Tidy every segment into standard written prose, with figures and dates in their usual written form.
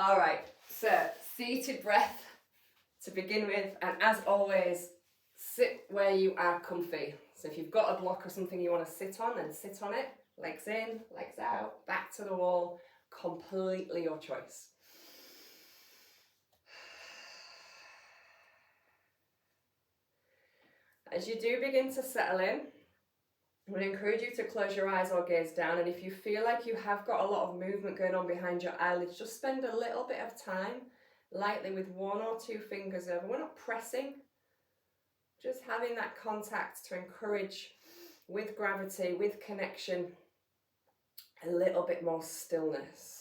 All right, so seated breath to begin with, and as always, sit where you are comfy. So if you've got a block or something you want to sit on, then sit on it. Legs in, legs out, back to the wall, completely your choice. As you do begin to settle in, I'm going to encourage you to close your eyes or gaze down, and if you feel like you have got a lot of movement going on behind your eyelids, just spend a little bit of time lightly with 1 or 2 fingers over. We're not pressing, just having that contact to encourage, with gravity, with connection, a little bit more stillness.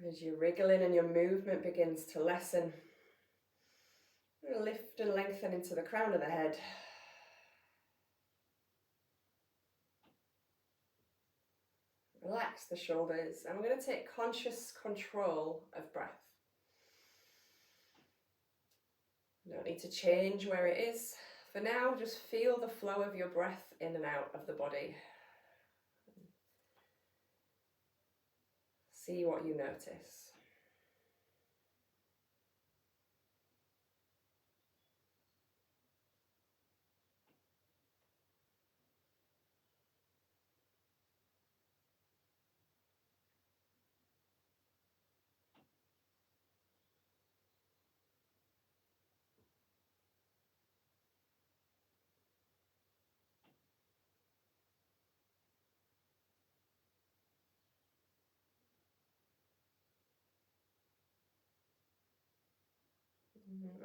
As you're wriggling and your movement begins to lessen, lift and lengthen into the crown of the head. Relax the shoulders, and we're going to take conscious control of breath. You don't need to change where it is. For now, just feel the flow of your breath in and out of the body. See what you notice.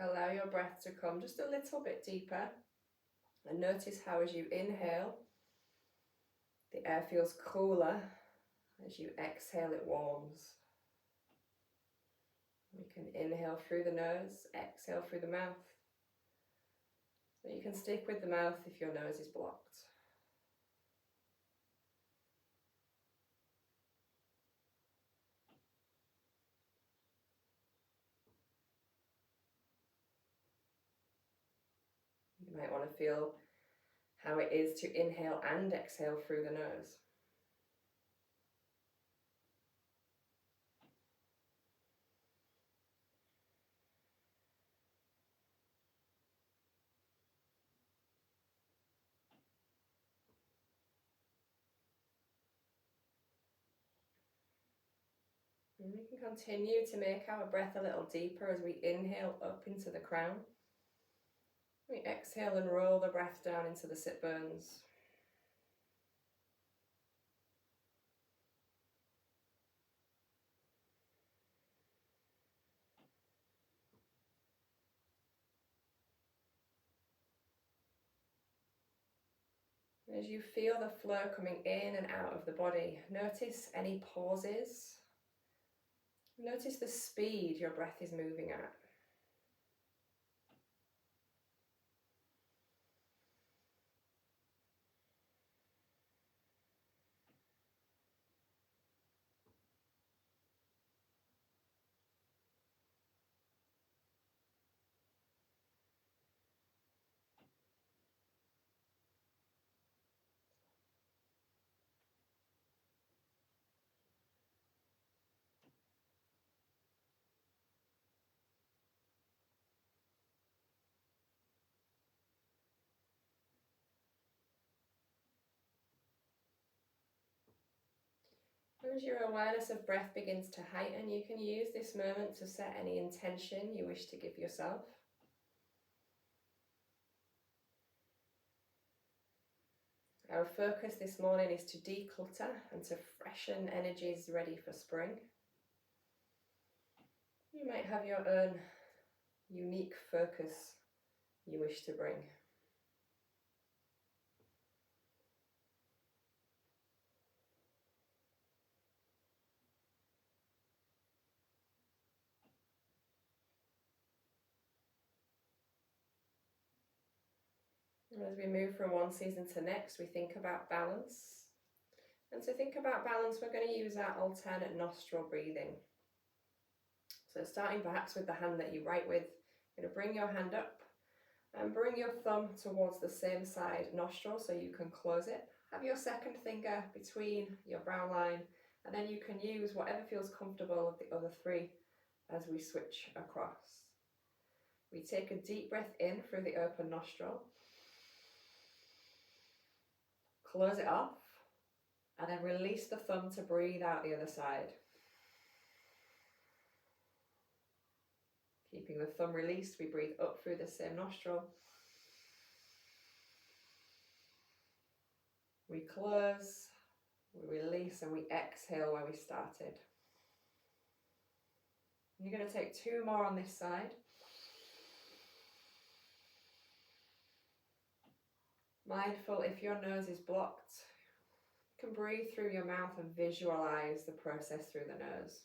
Allow your breath to come just a little bit deeper, and notice how as you inhale, the air feels cooler. As you exhale, it warms. You can inhale through the nose, exhale through the mouth. So you can stick with the mouth if your nose is blocked. You might want to feel how it is to inhale and exhale through the nose. And we can continue to make our breath a little deeper as we inhale up into the crown. We exhale and roll the breath down into the sit bones. As you feel the flow coming in and out of the body, notice any pauses. Notice the speed your breath is moving at. As your awareness of breath begins to heighten, you can use this moment to set any intention you wish to give yourself. Our focus this morning is to declutter and to freshen energies ready for spring. You might have your own unique focus you wish to bring. And as we move from one season to next, we think about balance. And to think about balance, we're going to use our alternate nostril breathing. So starting perhaps with the hand that you write with, you're going to bring your hand up, And bring your thumb towards the same side nostril so you can close it. Have your second finger between your brow line, and then you can use whatever feels comfortable of the other three as we switch across. We take a deep breath in through the open nostril, close it off, and then release the thumb to breathe out the other side. Keeping the thumb released, we breathe up through the same nostril. We close, we release, and we exhale where we started. You're going to take 2 more on this side. Mindful if your nose is blocked, you can breathe through your mouth and visualize the process through the nose.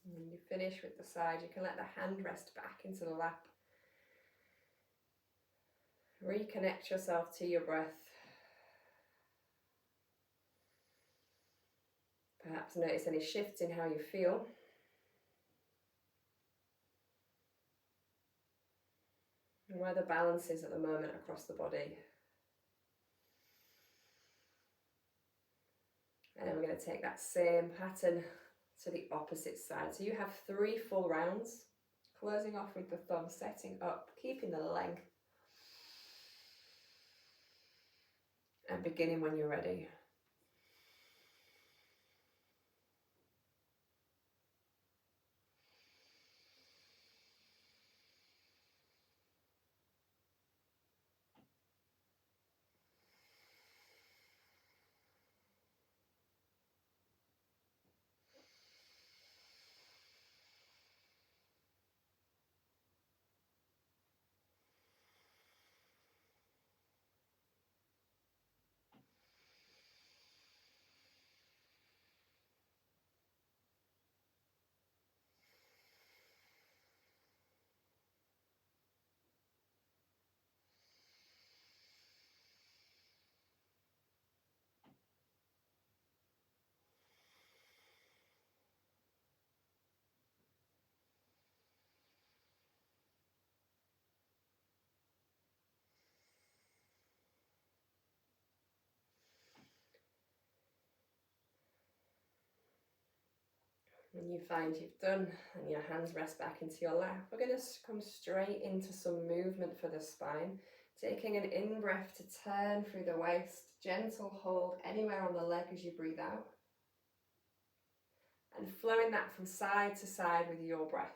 When you finish with the side, you can let the hand rest back into the lap. Reconnect yourself to your breath. Perhaps notice any shifts in how you feel. And where the balance is at the moment across the body. And then we're going to take that same pattern to the opposite side. So you have 3 full rounds, closing off with the thumb, setting up, keeping the length, and beginning when you're ready. When you find you've done and your hands rest back into your lap, we're going to come straight into some movement for the spine. Taking an in-breath to turn through the waist, gentle hold anywhere on the leg as you breathe out. And flowing that from side to side with your breath.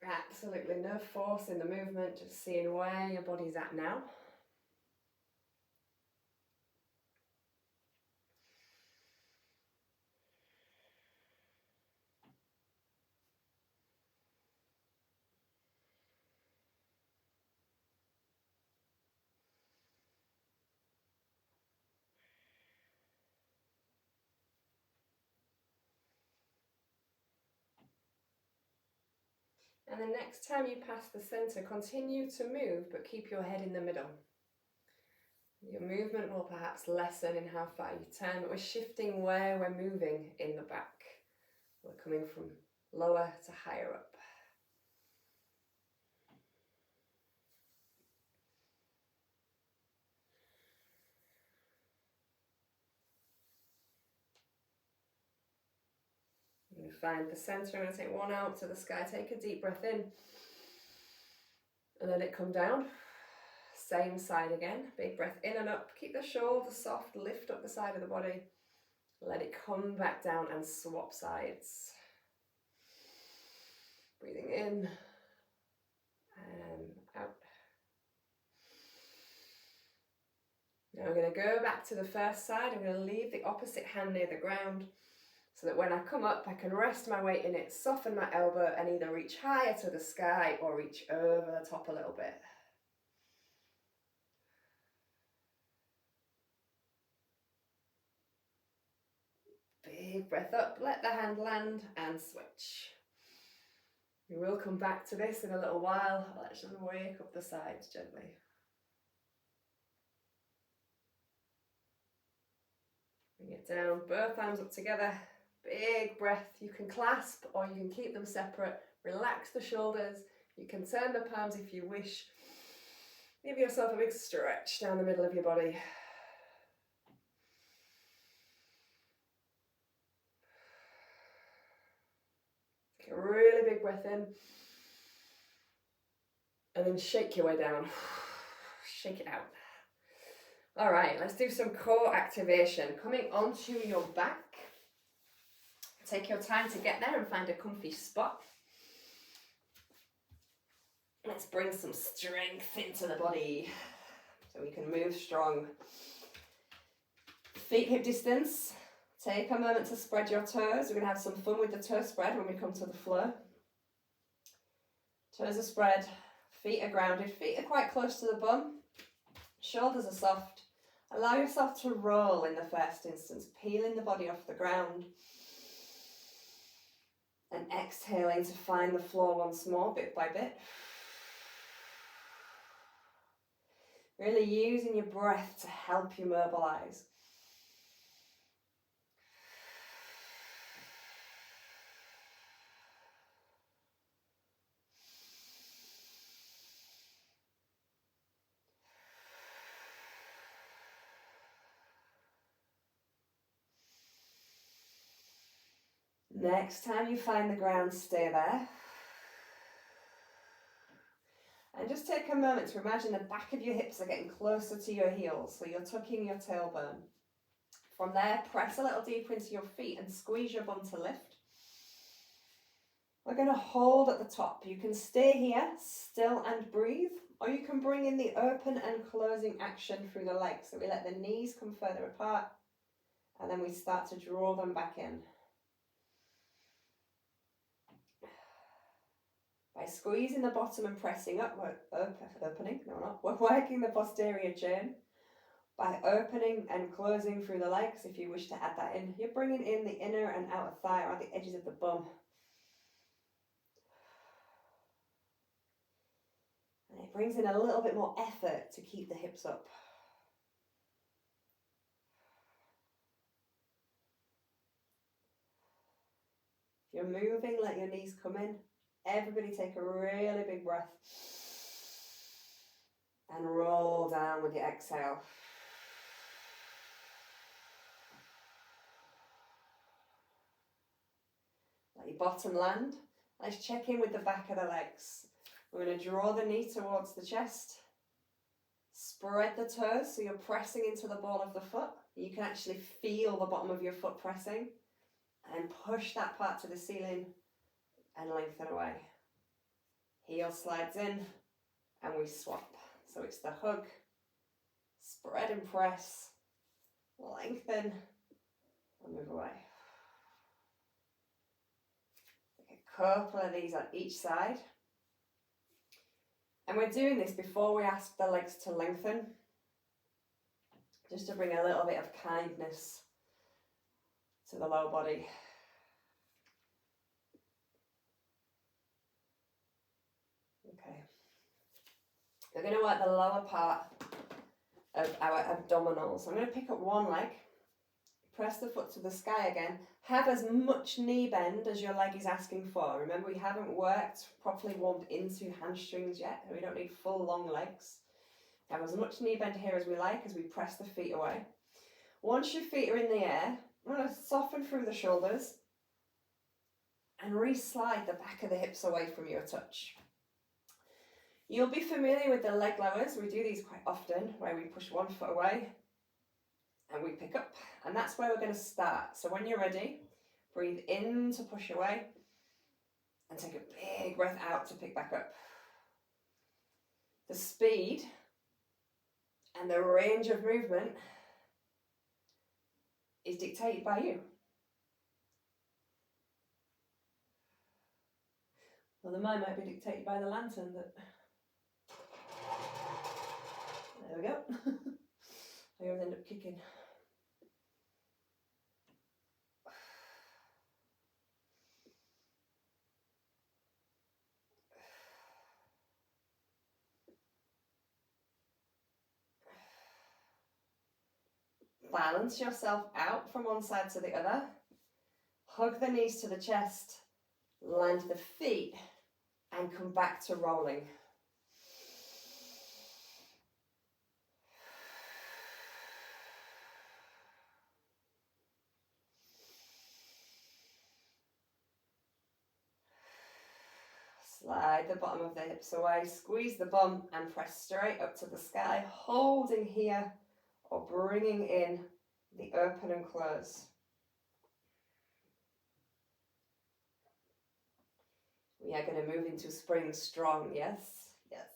Absolutely no force in the movement, just seeing where your body's at now. And the next time you pass the center, continue to move, but keep your head in the middle. Your movement will perhaps lessen in how far you turn, but we're shifting where we're moving in the back. We're coming from lower to higher up. You find the center. I'm going to take 1 out to the sky. Take a deep breath in. And let it come down. Same side again. Big breath in and up. Keep the shoulders soft. Lift up the side of the body. Let it come back down and swap sides. Breathing in and out. Now I'm going to go back to the first side. I'm going to leave the opposite hand near the ground so that when I come up, I can rest my weight in it, soften my elbow, and either reach higher to the sky or reach over the top a little bit. Big breath up, let the hand land and switch. We will come back to this in a little while. Let's just wake up the sides gently. Bring it down, both arms up together. Big breath. You can clasp or you can keep them separate. Relax the shoulders. You can turn the palms if you wish. Give yourself a big stretch down the middle of your body. Take a really big breath in. And then shake your way down. Shake it out. All right, let's do some core activation. Coming onto your back. Take your time to get there and find a comfy spot. Let's bring some strength into the body so we can move strong. Feet hip distance. Take a moment to spread your toes. We're going to have some fun with the toe spread when we come to the floor. Toes are spread, feet are grounded, feet are quite close to the bum, shoulders are soft. Allow yourself to roll in the first instance, peeling the body off the ground. And exhaling to find the floor once more, bit by bit. Really using your breath to help you mobilize. Next time you find the ground, stay there. And just take a moment to imagine the back of your hips are getting closer to your heels, so you're tucking your tailbone. From there, press a little deeper into your feet and squeeze your bum to lift. We're going to hold at the top. You can stay here, still and breathe, or you can bring in the open and closing action through the legs. So we let the knees come further apart, and then we start to draw them back in. By squeezing the bottom and pressing up, we're working the posterior chain. By opening and closing through the legs, if you wish to add that in, you're bringing in the inner and outer thigh or the edges of the bum. And it brings in a little bit more effort to keep the hips up. If you're moving, let your knees come in. Everybody take a really big breath and roll down with your exhale. Let your bottom land. Let's check in with the back of the legs. We're going to draw the knee towards the chest. Spread the toes so you're pressing into the ball of the foot. You can actually feel the bottom of your foot pressing. And push that part to the ceiling and lengthen away. Heel slides in and we swap. So it's the hug, spread and press, lengthen and move away. A couple of these on each side. And we're doing this before we ask the legs to lengthen, just to bring a little bit of kindness to the lower body. Okay. We're going to work the lower part of our abdominals. I'm going to pick up one leg, press the foot to the sky again. Have as much knee bend as your leg is asking for. Remember, we haven't worked properly warmed into hamstrings yet. We don't need full long legs. Have as much knee bend here as we like as we press the feet away. Once your feet are in the air, I'm going to soften through the shoulders and re-slide the back of the hips away from your touch. You'll be familiar with the leg lowers. We do these quite often, where we push one foot away and we pick up. And that's where we're going to start. So when you're ready, breathe in to push away and take a big breath out to pick back up. The speed And the range of movement is dictated by you. Well, the mine might be dictated by the lantern that... There we go. I always end up kicking. Balance yourself out from one side to the other. Hug the knees to the chest. Land the feet and come back to rolling. Slide the bottom of the hips away, squeeze the bum and press straight up to the sky, holding here or bringing in the open and close. We are going to move into spring strong, yes? Yes.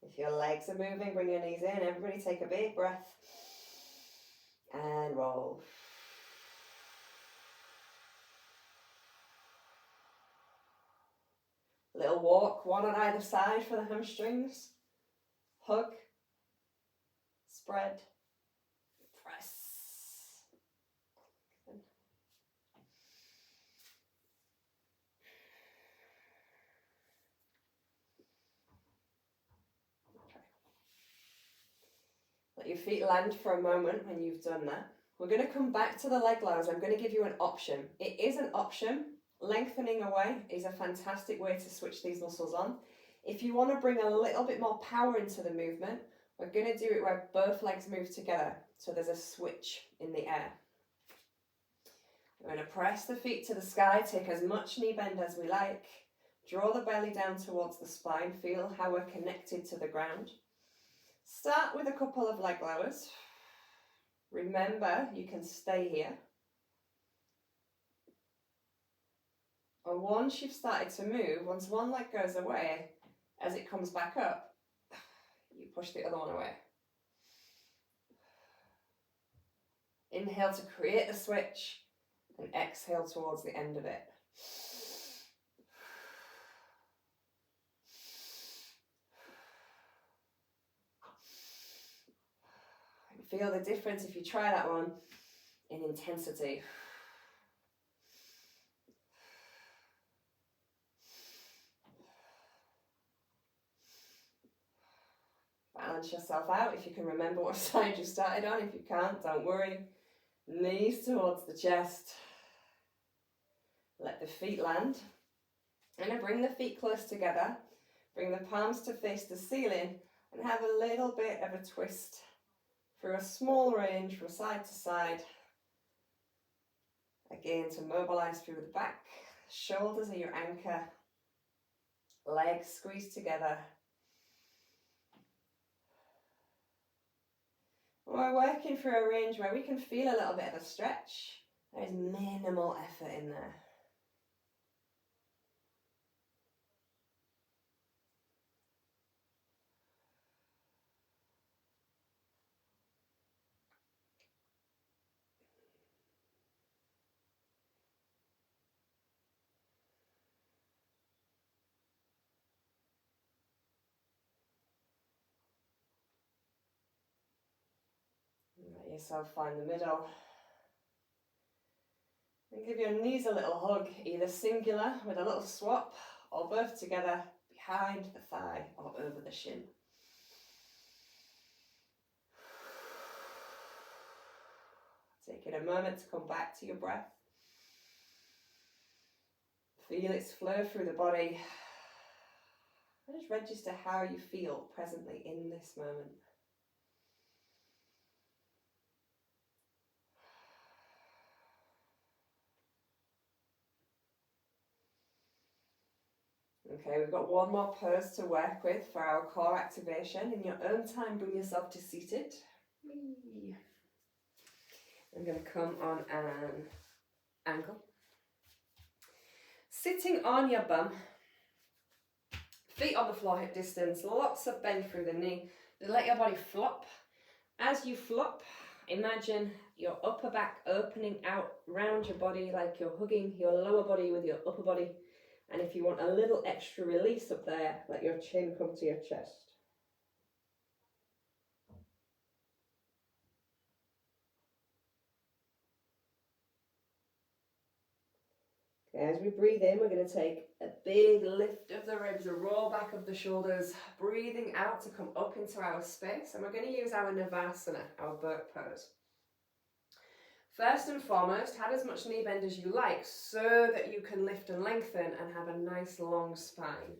If your legs are moving, bring your knees in. Everybody take a big breath. And roll. Little walk, one on either side for the hamstrings. Hug. Spread. Press. Let your feet land for a moment when you've done that. We're going to come back to the leg lowers. I'm going to give you an option. It is an option. Lengthening away is a fantastic way to switch these muscles on. If you want to bring a little bit more power into the movement, we're going to do it where both legs move together. So there's a switch in the air. We're going to press the feet to the sky, take as much knee bend as we like. Draw the belly down towards the spine. Feel how we're connected to the ground. Start with a couple of leg lowers. Remember, you can stay here. And once you've started to move, once one leg goes away, as it comes back up, you push the other one away. Inhale to create the switch and exhale towards the end of it. Feel the difference if you try that one in intensity. Balance yourself out if you can remember what side you started on. If you can't, don't worry. Knees towards the chest. Let the feet land. I'm going to bring the feet close together. Bring the palms to face the ceiling and have a little bit of a twist through a small range from side to side. Again, to mobilize through the back. Shoulders are your anchor. Legs squeeze together. We're working through a range where we can feel a little bit of a stretch. There's minimal effort in there. Let yourself find the middle. And give your knees a little hug, either singular with a little swap or both together behind the thigh or over the shin. Taking a moment to come back to your breath. Feel its flow through the body. And just register how you feel presently in this moment. Okay, we've got one more pose to work with for our core activation. In your own time, bring yourself to seated. I'm going to come on an ankle. Sitting on your bum, feet on the floor, hip distance, lots of bend through the knee. Let your body flop. As you flop, imagine your upper back opening out round your body like you're hugging your lower body with your upper body. And if you want a little extra release up there, let your chin come to your chest. As we breathe in, we're going to take a big lift of the ribs, a roll back of the shoulders, breathing out to come up into our space. And we're going to use our Navasana, our bird pose. First and foremost, have as much knee bend as you like so that you can lift and lengthen and have a nice long spine.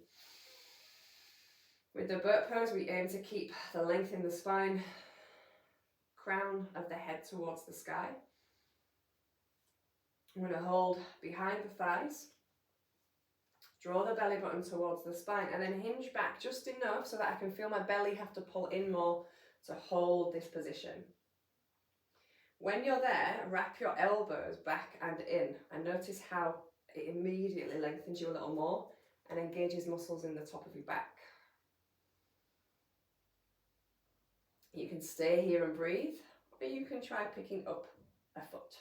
With the bird pose, we aim to keep the length in the spine, crown of the head towards the sky. I'm going to hold behind the thighs, draw the belly button towards the spine, and then hinge back just enough so that I can feel my belly have to pull in more to hold this position. When you're there, wrap your elbows back and in, and notice how it immediately lengthens you a little more and engages muscles in the top of your back. You can stay here and breathe, or you can try picking up a foot.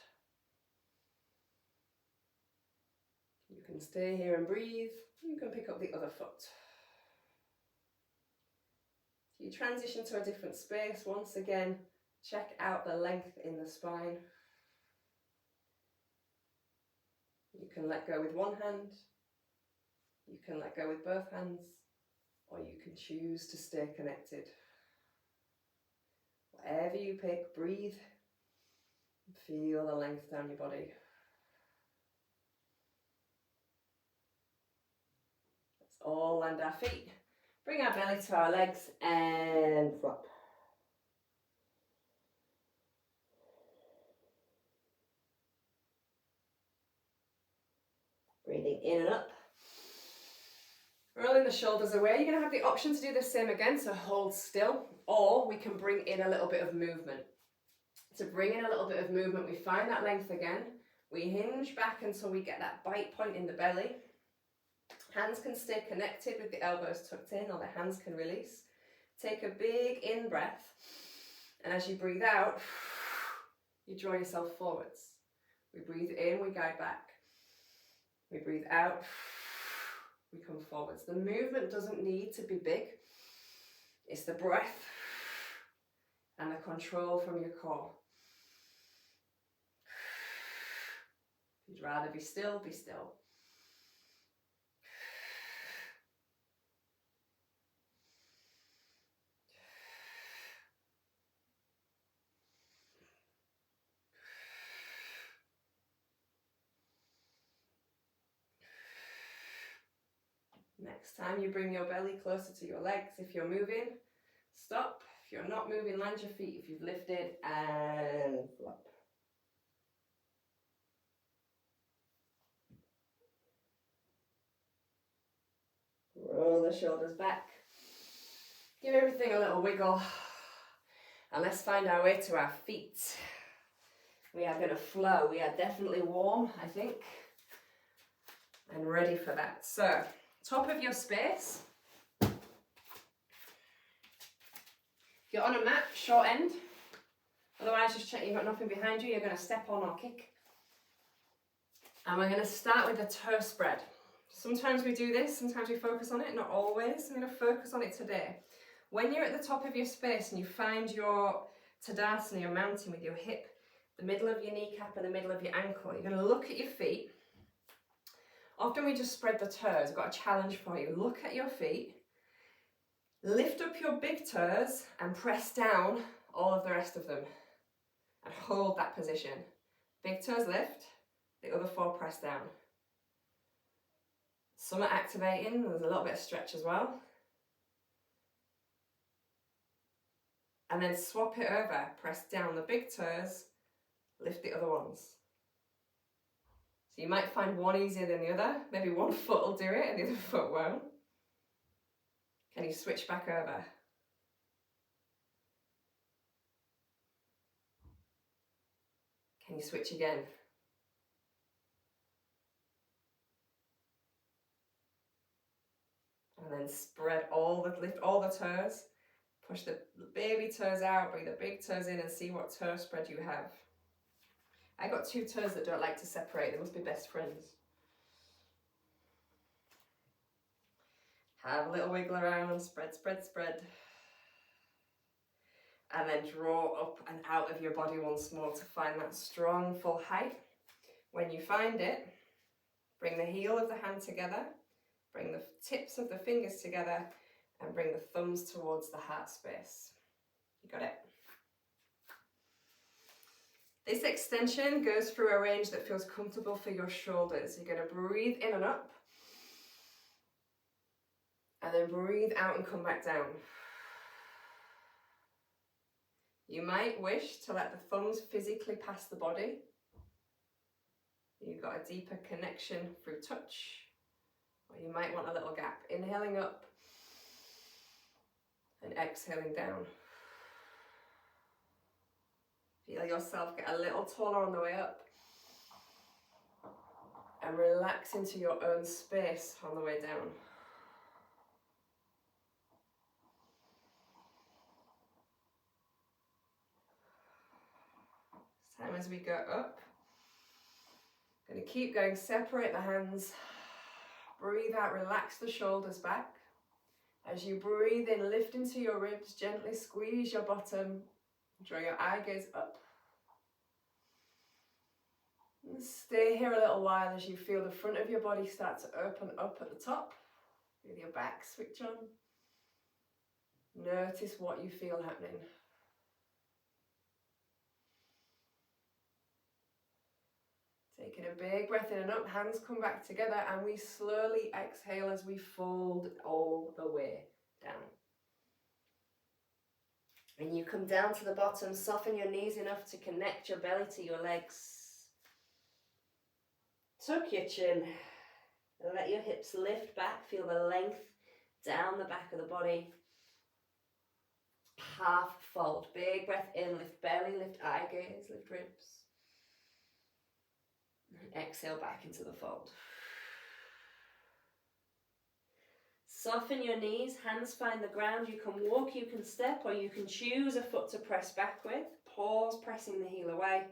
You can stay here and breathe. You can pick up the other foot. You transition to a different space. Once again, check out the length in the spine. You can let go with one hand. You can let go with both hands, or you can choose to stay connected. Whatever you pick, breathe. Feel the length down your body. All land our feet, bring our belly to our legs and flop. Breathing in and up. Rolling the shoulders away. You're going to have the option to do the same again, so hold still, or we can bring in a little bit of movement. To bring in a little bit of movement, we find that length again. We hinge back until we get that bite point in the belly. Hands can stay connected with the elbows tucked in, or the hands can release. Take a big in breath, and as you breathe out, you draw yourself forwards. We breathe in, we guide back. We breathe out, we come forwards. The movement doesn't need to be big. It's the breath and the control from your core. If you'd rather be still, be still. Next time you bring your belly closer to your legs. If you're moving, stop. If you're not moving, land your feet. If you've lifted, and flop. Roll the shoulders back. Give everything a little wiggle. And let's find our way to our feet. We are going to flow. We are definitely warm, I think, and ready for that. So, top of your space. If you're on a mat, short end. Otherwise, just check you've got nothing behind you. You're going to step on or kick. And we're going to start with a toe spread. Sometimes we do this, sometimes we focus on it, not always. I'm going to focus on it today. When you're at the top of your space and you find your Tadasana, your mountain with your hip, the middle of your kneecap and the middle of your ankle, you're going to look at your feet. Often we just spread the toes. I've got a challenge for you. Look at your feet. Lift up your big toes and press down all of the rest of them. And hold that position. Big toes lift, the other four press down. Some are activating, there's a little bit of stretch as well. And then swap it over, press down the big toes, lift the other ones. So you might find one easier than the other, maybe one foot will do it and the other foot won't. Can you switch back over? Can you switch again? then spread lift all the toes. Push the baby toes out, bring the big toes in, and see what toe spread you have. I got 2 toes that don't like to separate. They must be best friends. Have a little wiggle around, spread, spread, spread. And then draw up and out of your body once more to find that strong full height. When you find it, bring the heel of the hand together, bring the tips of the fingers together, and bring the thumbs towards the heart space. You got it? This extension goes through a range that feels comfortable for your shoulders. You're going to breathe in and up, and then breathe out and come back down. You might wish to let the thumbs physically pass the body. You've got a deeper connection through touch, or you might want a little gap. Inhaling up and exhaling down. Feel yourself get a little taller on the way up, and relax into your own space on the way down. Time as we go up. Going to keep going, separate the hands. Breathe out, relax the shoulders back. As you breathe in, lift into your ribs, gently squeeze your bottom. Draw your eye gaze up. And stay here a little while as you feel the front of your body start to open up at the top. Feel your back switch on. Notice what you feel happening. Taking a big breath in and up, hands come back together, and we slowly exhale as we fold all the way down. And you come down to the bottom, soften your knees enough to connect your belly to your legs. Tuck your chin and let your hips lift back, feel the length down the back of the body. Half fold, big breath in, lift belly, lift eye gaze, lift ribs. Exhale back into the fold. Soften your knees, hands find the ground. You can walk, you can step, or you can choose a foot to press back with. Pause, pressing the heel away,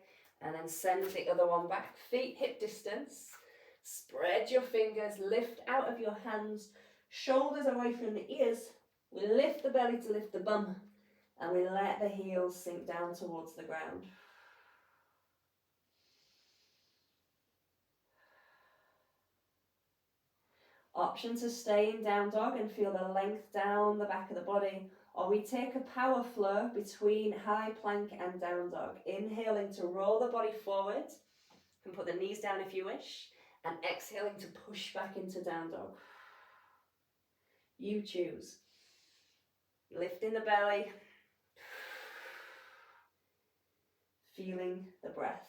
and then send the other one back. Feet hip distance. Spread your fingers, lift out of your hands, shoulders away from the ears. We lift the belly to lift the bum, and we let the heels sink down towards the ground. Option to stay in down dog and feel the length down the back of the body, or we take a power flow between high plank and down dog. Inhaling to roll the body forward, you can put the knees down if you wish, and exhaling to push back into down dog. You choose. Lifting the belly, feeling the breath.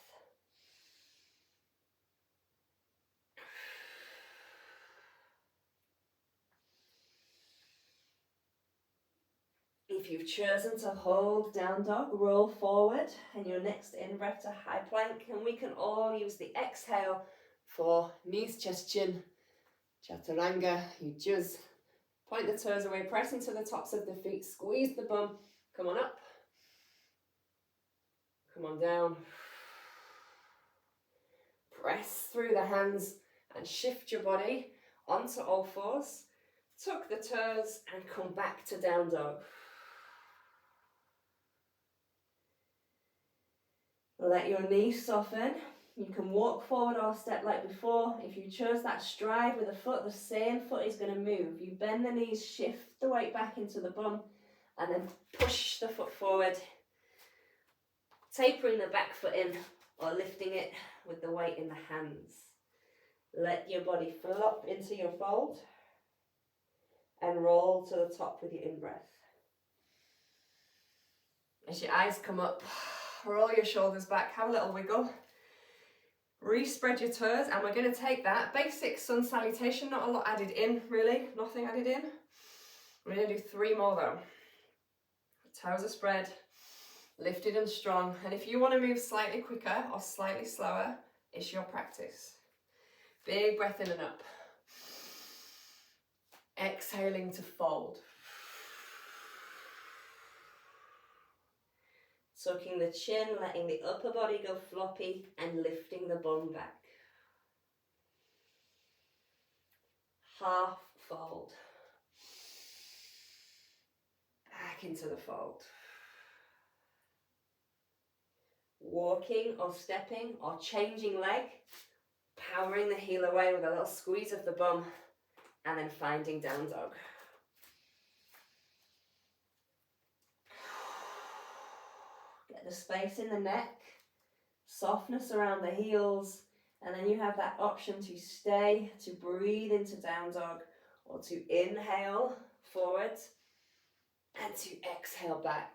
If you've chosen to hold down dog, roll forward, and your next in-breath to high plank, and we can all use the exhale for knees, chest, chin, chaturanga. You just point the toes away, press into the tops of the feet, squeeze the bum, come on up, come on down. Press through the hands and shift your body onto all fours, tuck the toes and come back to down dog. Let your knees soften. You can walk forward or step like before. If you chose that stride with a foot, the same foot is going to move. You bend the knees, shift the weight back into the bum, and then push the foot forward. Tapering the back foot in or lifting it with the weight in the hands. Let your body flop into your fold and roll to the top with your in-breath. As your eyes come up, roll your shoulders back, have a little wiggle. Re-spread your toes, and we're going to take that basic sun salutation, not a lot added in really, nothing added in. We're going to do 3 more though. Toes are spread, lifted and strong, and if you want to move slightly quicker or slightly slower, it's your practice. Big breath in and up. Exhaling to fold. Tucking the chin, letting the upper body go floppy and lifting the bum back. Half fold. Back into the fold. Walking or stepping or changing leg, powering the heel away with a little squeeze of the bum and then finding down dog. Get the space in the neck, softness around the heels, and then you have that option to stay, to breathe into down dog, or to inhale forward and to exhale back.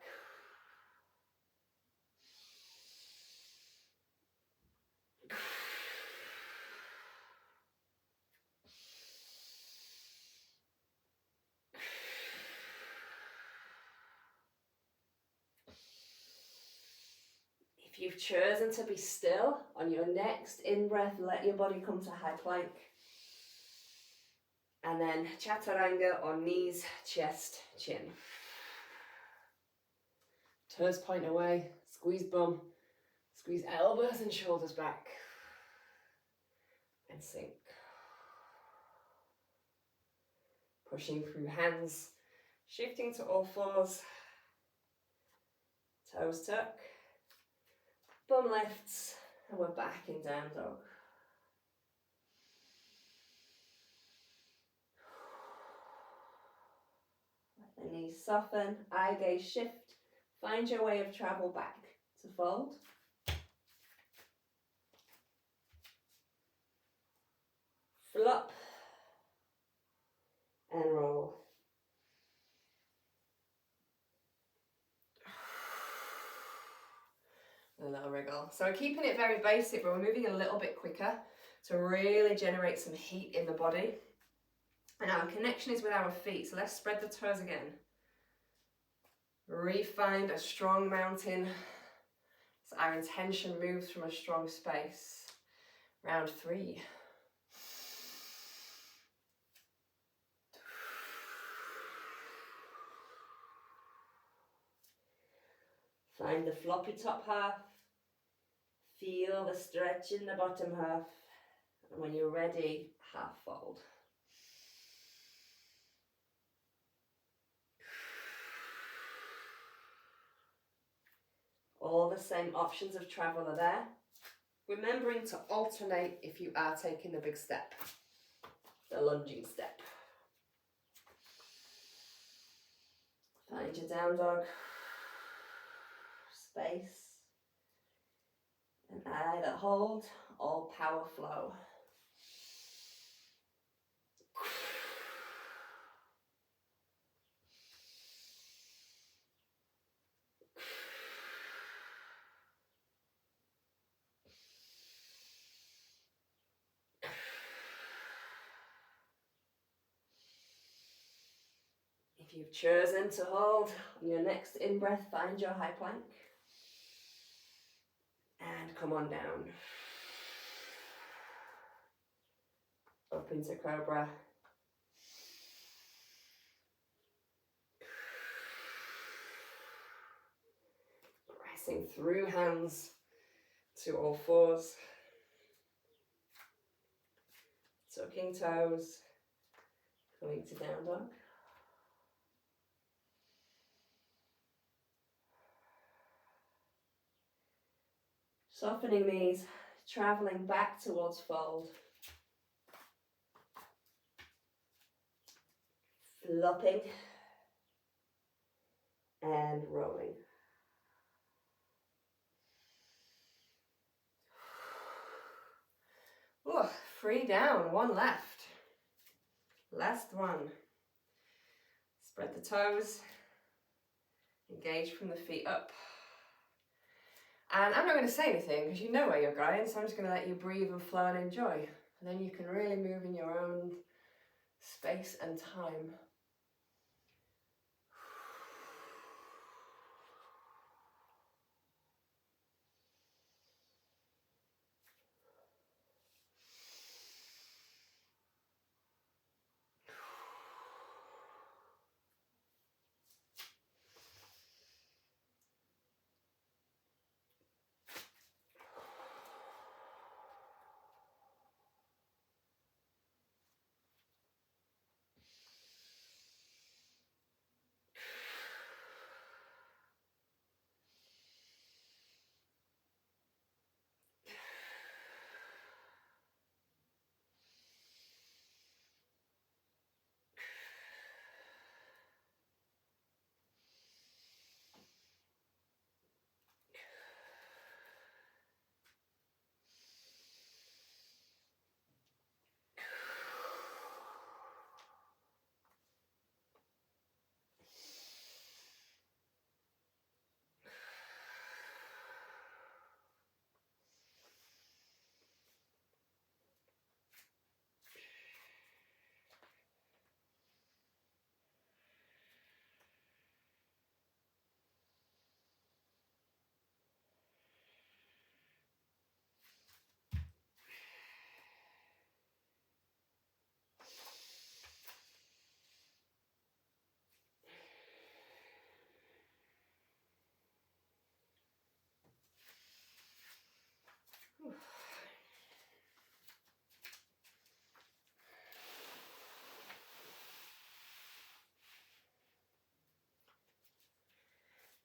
If you've chosen to be still, on your next in-breath, let your body come to high plank. And then chaturanga or knees, chest, chin. Toes point away, squeeze bum, squeeze elbows and shoulders back. And sink. Pushing through hands, shifting to all fours. Toes tuck. Bum lifts, and we're back in down dog. Let the knees soften, eye gaze shift. Find your way of travel back to fold. Flop and roll. A little wriggle. So we're keeping it very basic, but we're moving a little bit quicker to really generate some heat in the body. And our connection is with our feet, so let's spread the toes again. Re-find a strong mountain. So our intention moves from a strong space. Round 3. Find the floppy top half. Feel the stretch in the bottom half. And when you're ready, half fold. All the same options of travel are there. Remembering to alternate if you are taking the big step, the lunging step. Find your down dog. Space. And either hold or power flow. If you've chosen to hold on your next in-breath, find your high plank. And come on down. Up into cobra. Pressing through hands to all fours. Tucking toes. Coming to down dog. Softening these, traveling back towards fold. Flopping and rolling. Oh, 3 down, 1 left. Last one. Spread the toes. Engage from the feet up. And I'm not going to say anything because you know where you're going, so I'm just going to let you breathe and flow and enjoy. And then you can really move in your own space and time.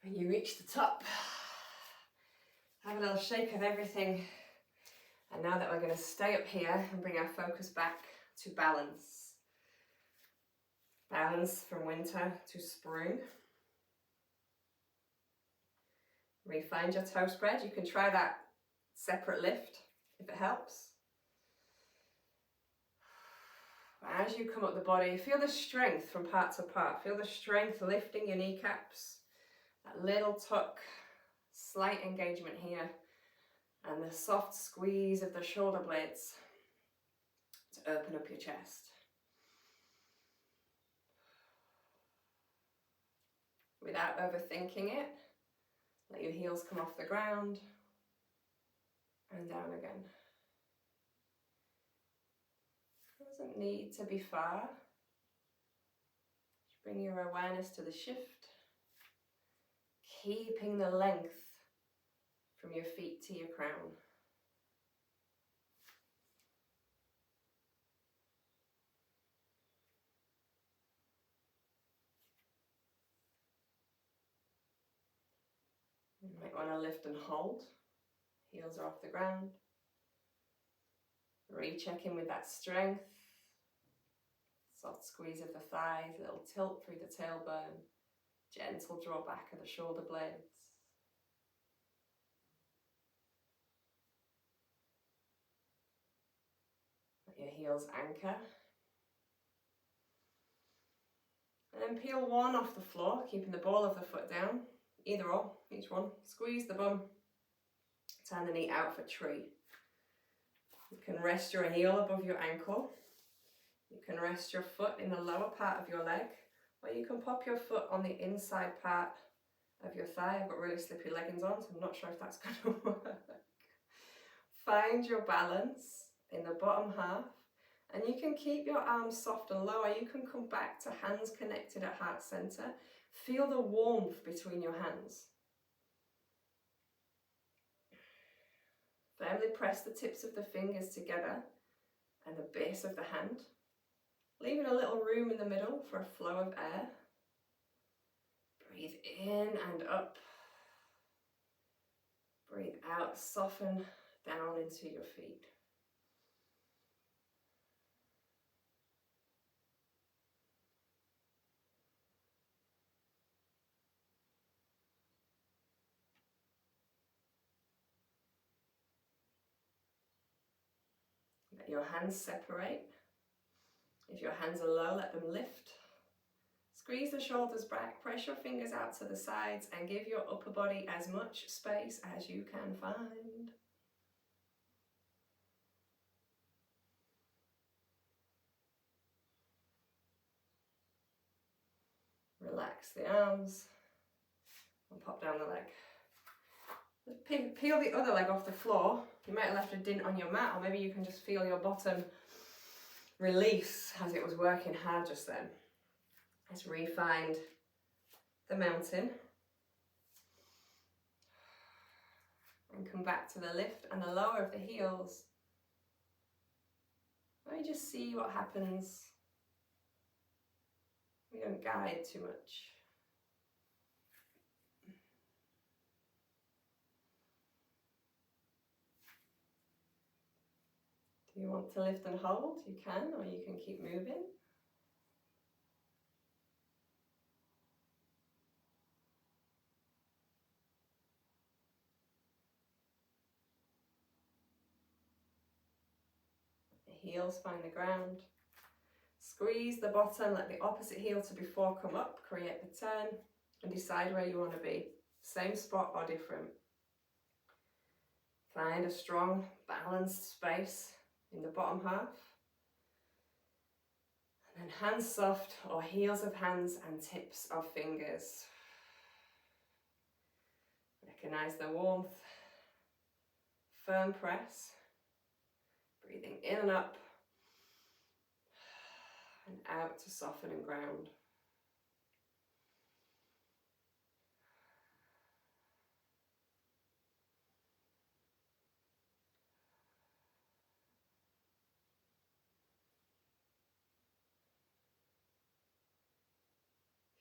When you reach the top, have a little shake of everything. And now that we're going to stay up here and bring our focus back to balance. Balance from winter to spring. Refind your toe spread. You can try that separate lift if it helps. As you come up the body, feel the strength from part to part. Feel the strength lifting your kneecaps. That little tuck, slight engagement here. And the soft squeeze of the shoulder blades to open up your chest. Without overthinking it, let your heels come off the ground and down again. It doesn't need to be far. Just bring your awareness to the shift, keeping the length from your feet to your crown. You might want to lift and hold. Heels are off the ground. Recheck in with that strength. Soft squeeze of the thighs, a little tilt through the tailbone. Gentle draw back of the shoulder blades. Let your heels anchor. And then peel one off the floor, keeping the ball of the foot down. Either or, each one. Squeeze the bum. Turn the knee out for tree. You can rest your heel above your ankle. You can rest your foot in the lower part of your leg, or you can pop your foot on the inside part of your thigh. I've got really slippery leggings on, so I'm not sure if that's going to work. Find your balance in the bottom half, and you can keep your arms soft and low, or you can come back to hands connected at heart center. Feel the warmth between your hands. Firmly press the tips of the fingers together and the base of the hand, leaving a little room in the middle for a flow of air. Breathe in and up. Breathe out, soften down into your feet. Let your hands separate. If your hands are low, let them lift. Squeeze the shoulders back, press your fingers out to the sides, and give your upper body as much space as you can find. Relax the arms and pop down the leg. Peel the other leg off the floor. You might have left a dint on your mat, or maybe you can just feel your bottom release as it was working hard just then. Let's re-find the mountain and come back to the lift and the lower of the heels. Let me just see what happens. We don't guide too much. Do you want to lift and hold? You can, or you can keep moving. The heels find the ground. Squeeze the bottom, let the opposite heel to before come up, create the turn, and decide where you want to be. Same spot or different. Find a strong, balanced space in the bottom half. And then hands soft, or heels of hands and tips of fingers. Recognize the warmth. Firm press. Breathing in and up. And out to soften and ground.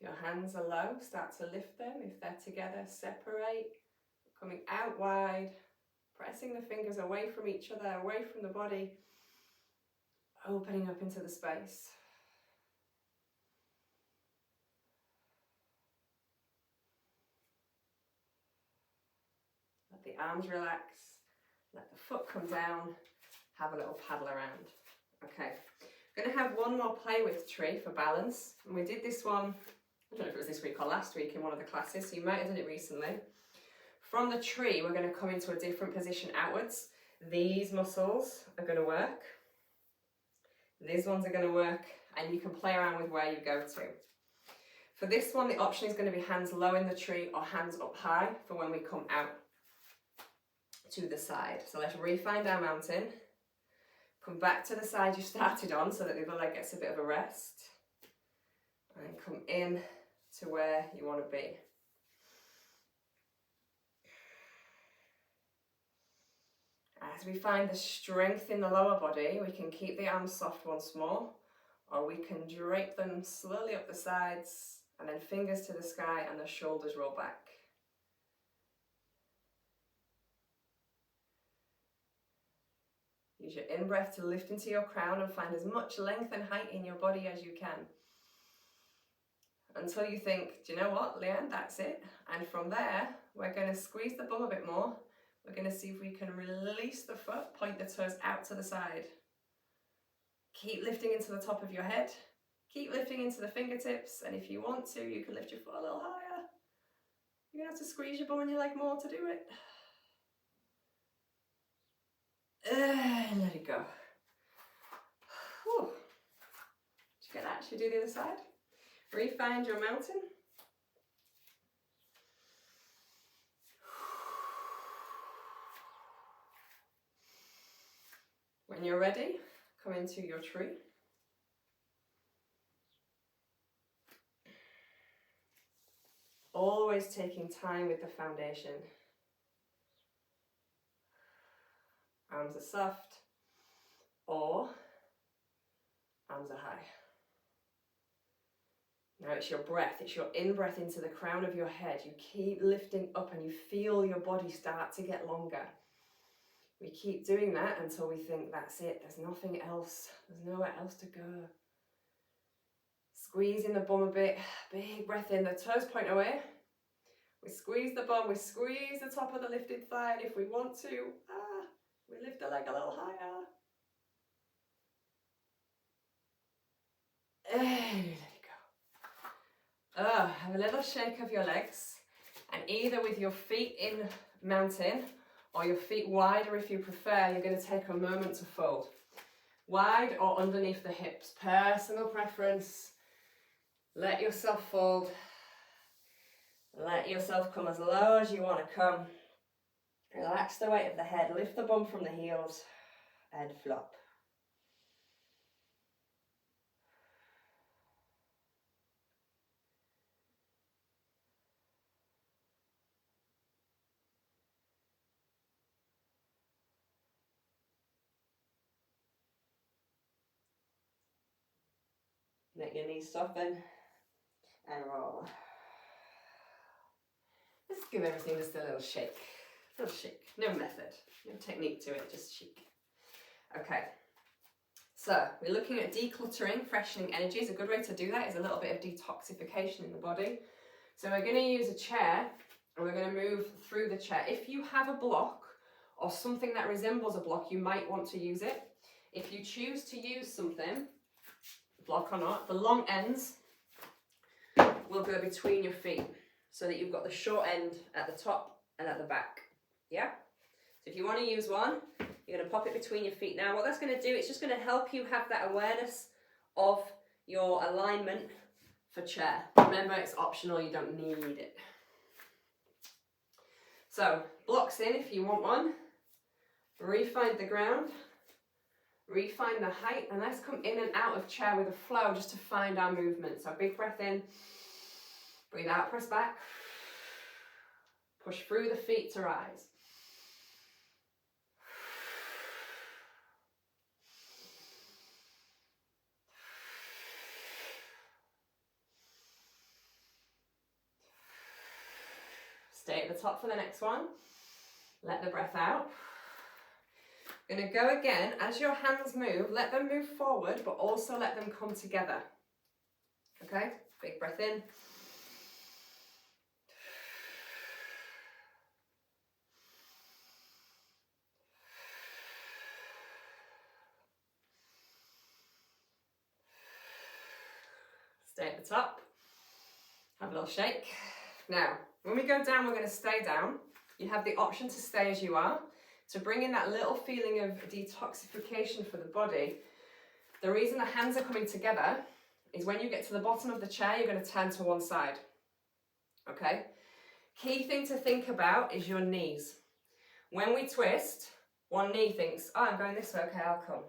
If your hands are low, start to lift them. If they're together, separate, coming out wide, pressing the fingers away from each other, away from the body, opening up into the space. Let the arms relax, let the foot come down, have a little paddle around. Okay, I'm going to have one more play with tree for balance. And we did this one, I don't know if it was this week or last week in one of the classes, so you might have done it recently. From the tree, we're going to come into a different position outwards. These muscles are going to work. These ones are going to work, and you can play around with where you go to. For this one, the option is going to be hands low in the tree or hands up high for when we come out to the side. So let's re-find our mountain. Come back to the side you started on so that the other leg gets a bit of a rest. And come in to where you want to be. As we find the strength in the lower body, we can keep the arms soft once more, or we can drape them slowly up the sides and then fingers to the sky and the shoulders roll back. Use your in-breath to lift into your crown and find as much length and height in your body as you can. Until you think, do you know what, Leanne, that's it. And from there, we're going to squeeze the bum a bit more. We're going to see if we can release the foot, point the toes out to the side. Keep lifting into the top of your head. Keep lifting into the fingertips. And if you want to, you can lift your foot a little higher. You're going to have to squeeze your bum and your leg more to do it. And let it go. Whew. Did you get that? Should we do the other side? Re-find your mountain. When you're ready, come into your tree. Always taking time with the foundation. Arms are soft, or arms are high. Now it's your breath, it's your in-breath into the crown of your head. You keep lifting up and you feel your body start to get longer. We keep doing that until we think that's it, there's nothing else, there's nowhere else to go. Squeezing the bum a bit, big breath in, the toes point away. We squeeze the bum, we squeeze the top of the lifted thigh, and if we want to, we lift the leg a little higher. And let it go. Have a little shake of your legs, and either with your feet in mountain or your feet wider if you prefer, you're going to take a moment to fold. Wide or underneath the hips, personal preference. Let yourself fold. Let yourself come as low as you want to come. Relax the weight of the head, lift the bum from the heels and flop. Let your knees soften and roll. Let's give everything just a little shake. A little shake. No method, no technique to it, just shake. Okay, so we're looking at decluttering, freshening energies. A good way to do that is a little bit of detoxification in the body. So we're going to use a chair and we're going to move through the chair. If you have a block or something that resembles a block, you might want to use it. If you choose to use something, block or not, the long ends will go between your feet so that you've got the short end at the top and at the back. Yeah? So if you want to use one, you're going to pop it between your feet. Now what that's going to do, it's just going to help you have that awareness of your alignment for chair. Remember, it's optional, you don't need it. So blocks in if you want one. Re-find the ground. Re-find the height, and let's come in and out of chair with a flow just to find our movement. So big breath in, breathe out, press back, push through the feet to rise. Stay at the top for the next one. Let the breath out. Gonna go again. As your hands move, let them move forward, but also let them come together. Okay, big breath in. Stay at the top. Have a little shake. Now, when we go down, we're going to stay down. You have the option to stay as you are, to bring in that little feeling of detoxification for the body. The reason the hands are coming together is when you get to the bottom of the chair, you're going to turn to one side. Okay? Key thing to think about is your knees. When we twist, one knee thinks, oh, I'm going this way, okay, I'll come.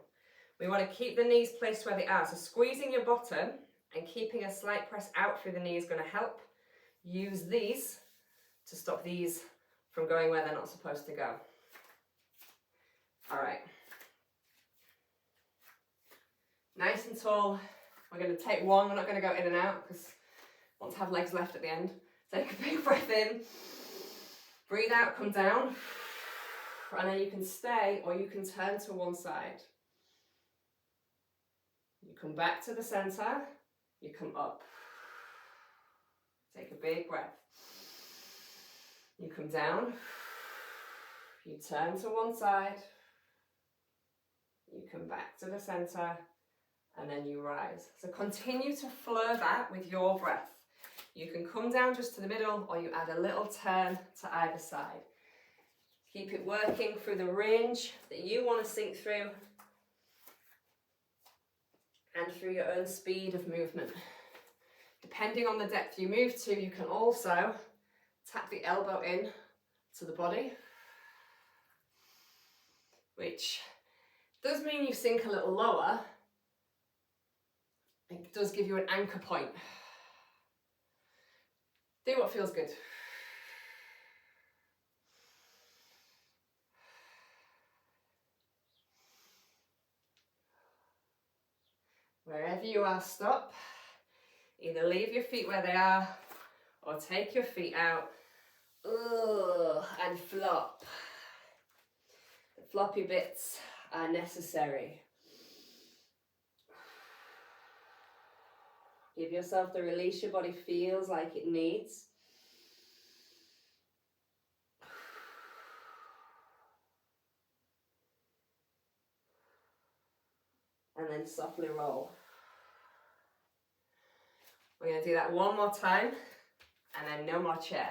We want to keep the knees placed where they are. So squeezing your bottom and keeping a slight press out through the knee is going to help. Use these to stop these from going where they're not supposed to go. All right. Nice and tall. We're going to take one. We're not going to go in and out because I want to have legs left at the end. Take a big breath in. Breathe out, come down. And then you can stay or you can turn to one side. You come back to the center. You come up. Take a big breath. You come down. You turn to one side. You come back to the center. And then you rise. So continue to flow that with your breath. You can come down just to the middle or you add a little turn to either side. Keep it working through the range that you want to sink through and through your own speed of movement. Depending on the depth you move to, you can also tap the elbow in to the body, which does mean you sink a little lower. It does give you an anchor point. Do what feels good. Wherever you are, stop. Either leave your feet where they are or take your feet out and flop. The floppy bits are necessary. Give yourself the release your body feels like it needs. And then softly roll. We're going to do that one more time and then no more chair.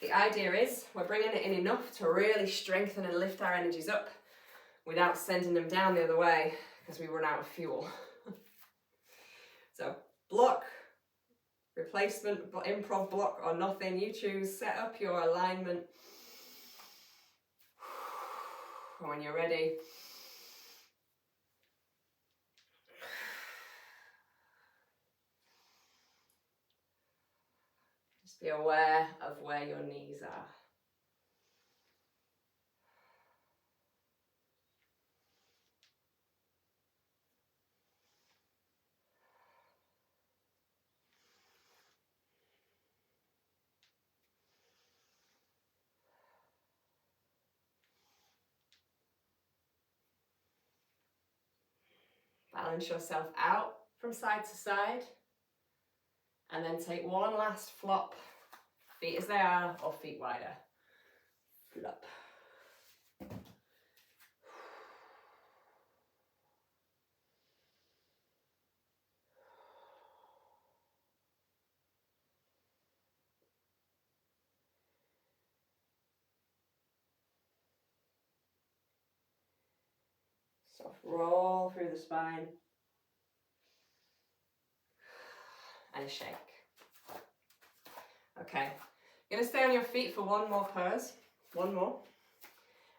The idea is we're bringing it in enough to really strengthen and lift our energies up without sending them down the other way because we run out of fuel. So block, replacement, improv block or nothing, you choose. Set up your alignment. When you're ready, just be aware of where your knees are. Balance yourself out from side to side and then take one last flop, feet as they are or feet wider. Flop. Soft roll through the spine. And a shake. Okay, you're going to stay on your feet for one more pose. One more.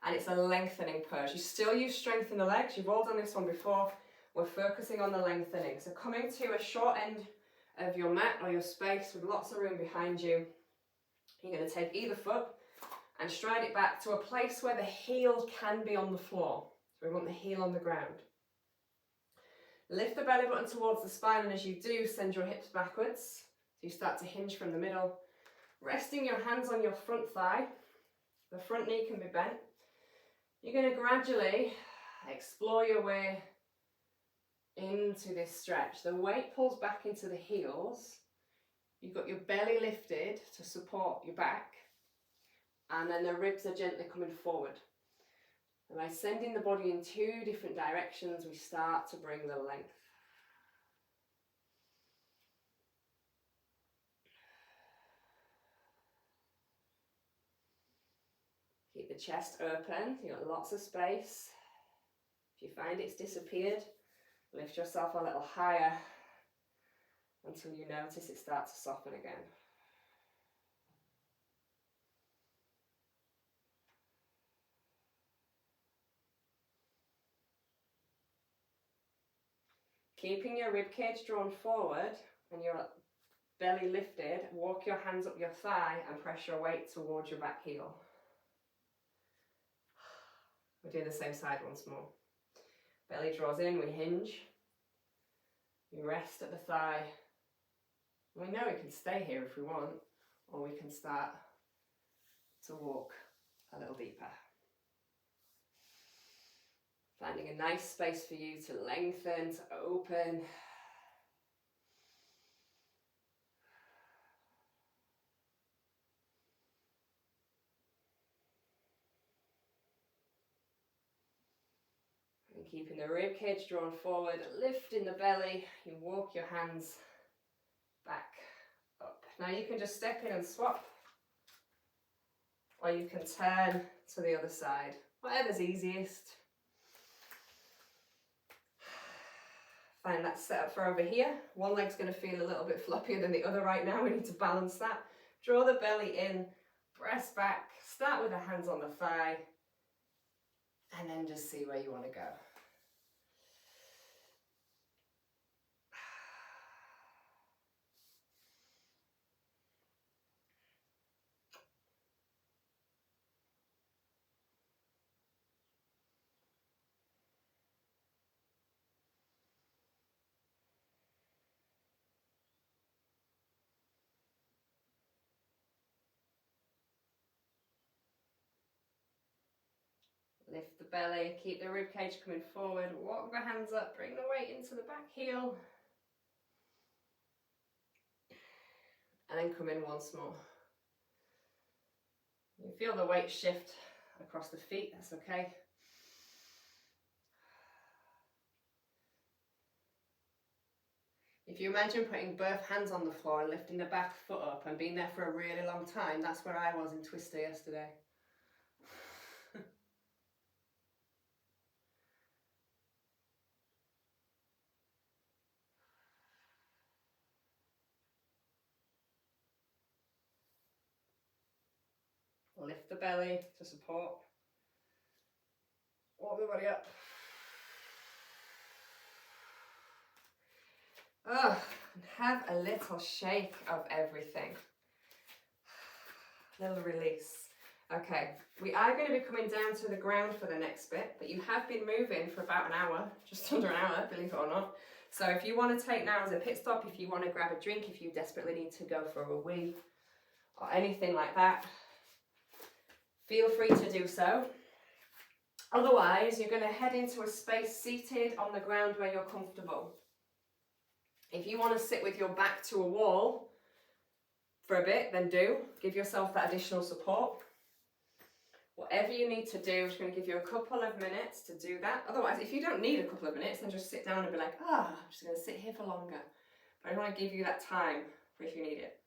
And it's a lengthening pose. You still use strength in the legs. You've all done this one before. We're focusing on the lengthening. So coming to a short end of your mat or your space with lots of room behind you. You're going to take either foot and stride it back to a place where the heel can be on the floor. So we want the heel on the ground. Lift the belly button towards the spine, and as you do, send your hips backwards. So you start to hinge from the middle. Resting your hands on your front thigh. The front knee can be bent. You're going to gradually explore your way into this stretch. The weight pulls back into the heels. You've got your belly lifted to support your back. And then the ribs are gently coming forward. And by sending the body in two different directions, we start to bring the length. Keep the chest open, you've got lots of space. If you find it's disappeared, lift yourself a little higher until you notice it starts to soften again. Keeping your rib cage drawn forward and your belly lifted, walk your hands up your thigh and press your weight towards your back heel. We're doing the same side once more. Belly draws in, we hinge. We rest at the thigh. We know we can stay here if we want, or we can start to walk a little deeper. Finding a nice space for you to lengthen, to open. And keeping the rib cage drawn forward, lifting the belly, you walk your hands back up. Now you can just step in and swap, or you can turn to the other side, whatever's easiest. Find that set up for over here. One leg's going to feel a little bit floppier than the other right now. We need to balance that. Draw the belly in, press back, start with the hands on the thigh, and then just see where you want to go. Lift the belly, keep the rib cage coming forward, walk the hands up, bring the weight into the back heel. And then come in once more. You feel the weight shift across the feet, that's okay. If you imagine putting both hands on the floor and lifting the back foot up and being there for a really long time, that's where I was in Twister yesterday. Lift the belly to support. Walk the body up. Oh, and have a little shake of everything. Little release. Okay, we are going to be coming down to the ground for the next bit, but you have been moving for about an hour, just under an hour, believe it or not. So if you want to take now as a pit stop, if you want to grab a drink, if you desperately need to go for a wee, or anything like that, feel free to do so. Otherwise, you're going to head into a space seated on the ground where you're comfortable. If you want to sit with your back to a wall for a bit, then do. Give yourself that additional support. Whatever you need to do, I'm just going to give you a couple of minutes to do that. Otherwise, if you don't need a couple of minutes, then just sit down and be like, I'm just going to sit here for longer. But I want to give you that time for if you need it.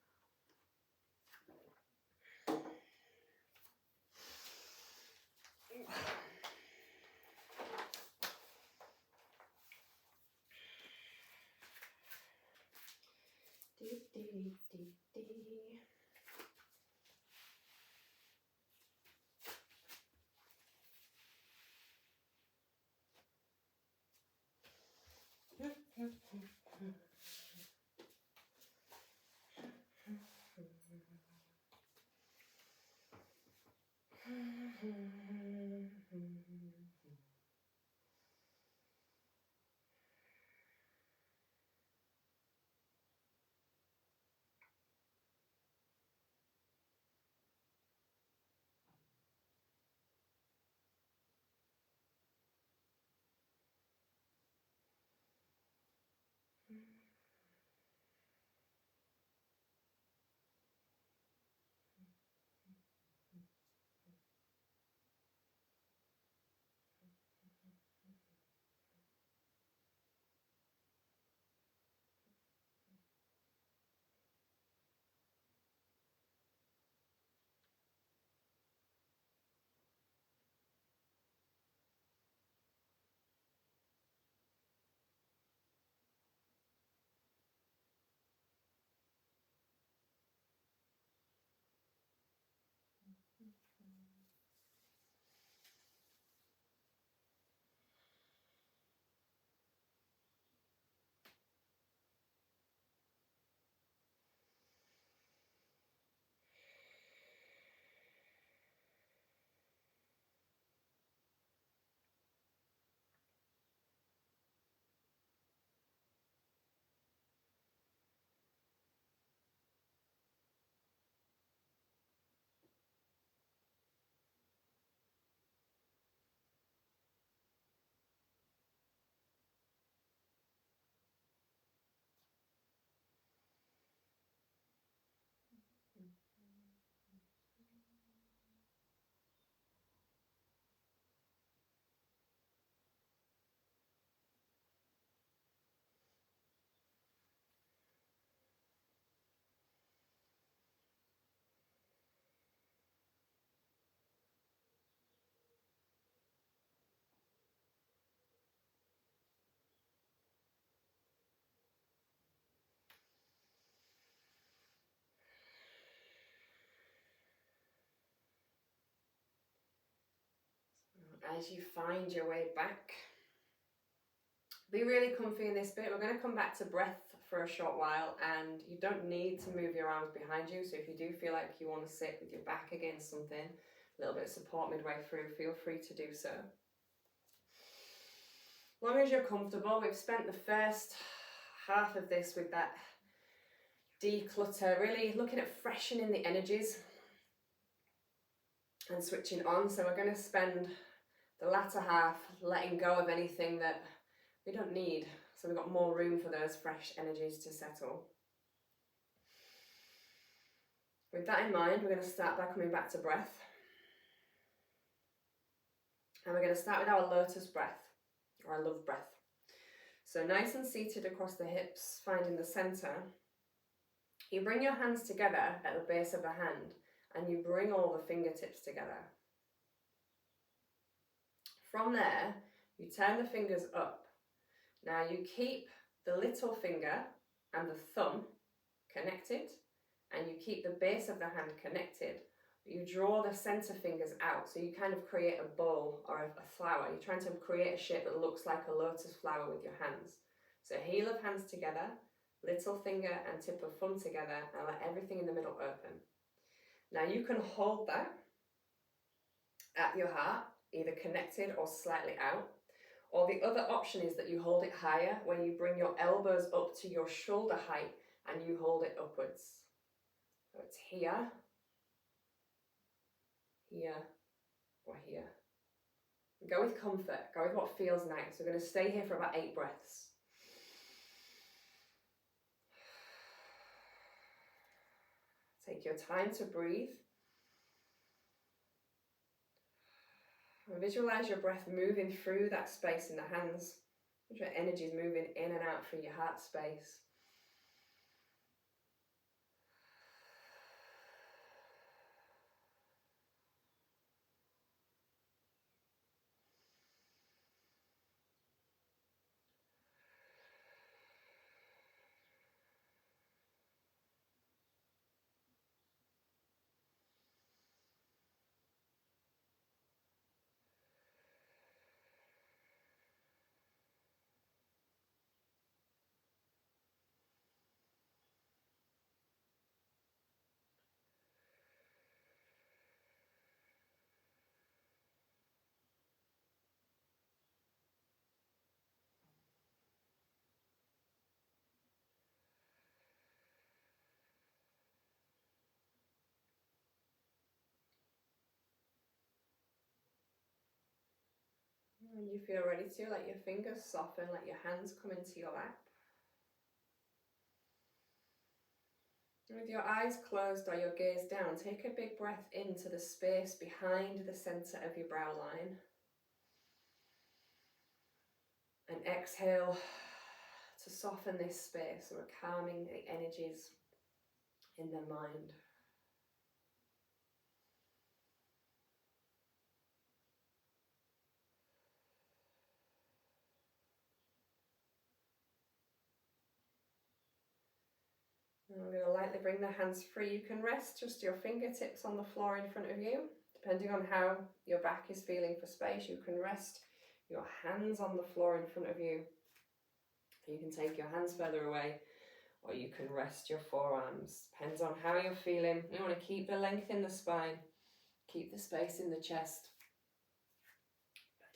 as you find your way back. Be really comfy in this bit. We're going to come back to breath for a short while, and you don't need to move your arms behind you. So if you do feel like you want to sit with your back against something, a little bit of support midway through, feel free to do so. As long as you're comfortable, we've spent the first half of this with that declutter, really looking at freshening the energies and switching on. So we're going to spend the latter half letting go of anything that we don't need. So we've got more room for those fresh energies to settle. With that in mind, we're going to start by coming back to breath. And we're going to start with our lotus breath, or our love breath. So nice and seated across the hips, finding the center. You bring your hands together at the base of the hand, and you bring all the fingertips together. From there, you turn the fingers up. Now you keep the little finger and the thumb connected, and you keep the base of the hand connected. You draw the center fingers out, so you kind of create a bowl or a flower. You're trying to create a shape that looks like a lotus flower with your hands. So heel of hands together, little finger and tip of thumb together, and let everything in the middle open. Now you can hold that at your heart, either connected or slightly out. Or the other option is that you hold it higher, where you bring your elbows up to your shoulder height and you hold it upwards. So it's here, here, or here. Go with comfort, go with what feels nice. We're going to stay here for about 8 breaths. Take your time to breathe. And visualize your breath moving through that space in the hands. Your energy is moving in and out through your heart space. When you feel ready to, let your fingers soften, let your hands come into your lap. With your eyes closed or your gaze down, take a big breath into the space behind the center of your brow line. And exhale to soften this space, so we're calming the energies in the mind. And I'm going to lightly bring the hands free. You can rest just your fingertips on the floor in front of you. Depending on how your back is feeling for space, you can rest your hands on the floor in front of you. You can take your hands further away, or you can rest your forearms. Depends on how you're feeling. You want to keep the length in the spine, keep the space in the chest.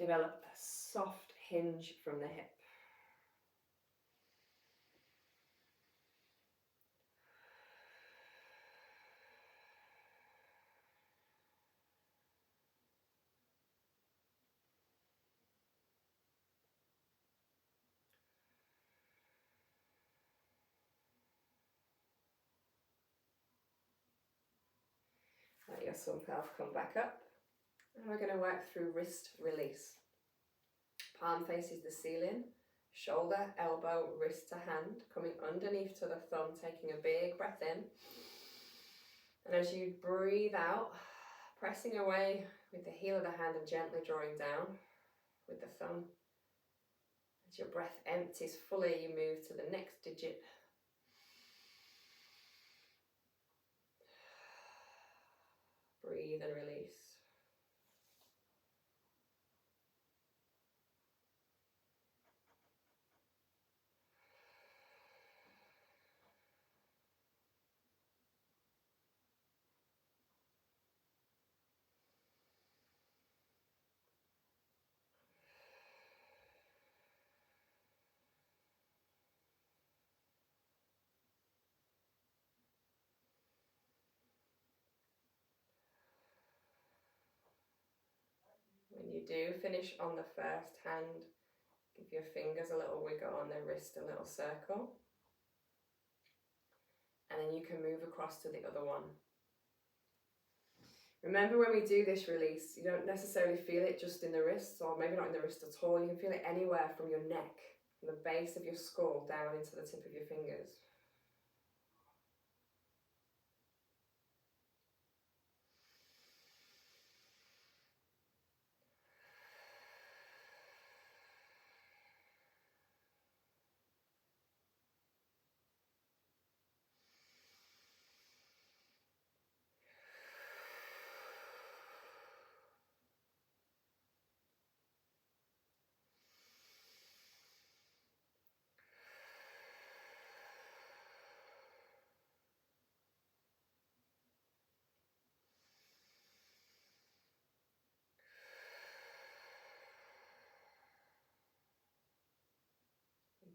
Develop a soft hinge from the hip. Let your self come back up. And we're going to work through wrist release. Palm faces the ceiling, shoulder, elbow, wrist to hand, coming underneath to the thumb, taking a big breath in. And as you breathe out, pressing away with the heel of the hand and gently drawing down with the thumb. As your breath empties fully, you move to the next digit. Breathe and release. you do finish on the first hand, give your fingers a little wiggle on the wrist, a little circle. And then you can move across to the other one. Remember, when we do this release, you don't necessarily feel it just in the wrists, or maybe not in the wrist at all. You can feel it anywhere from your neck, from the base of your skull down into the tip of your fingers.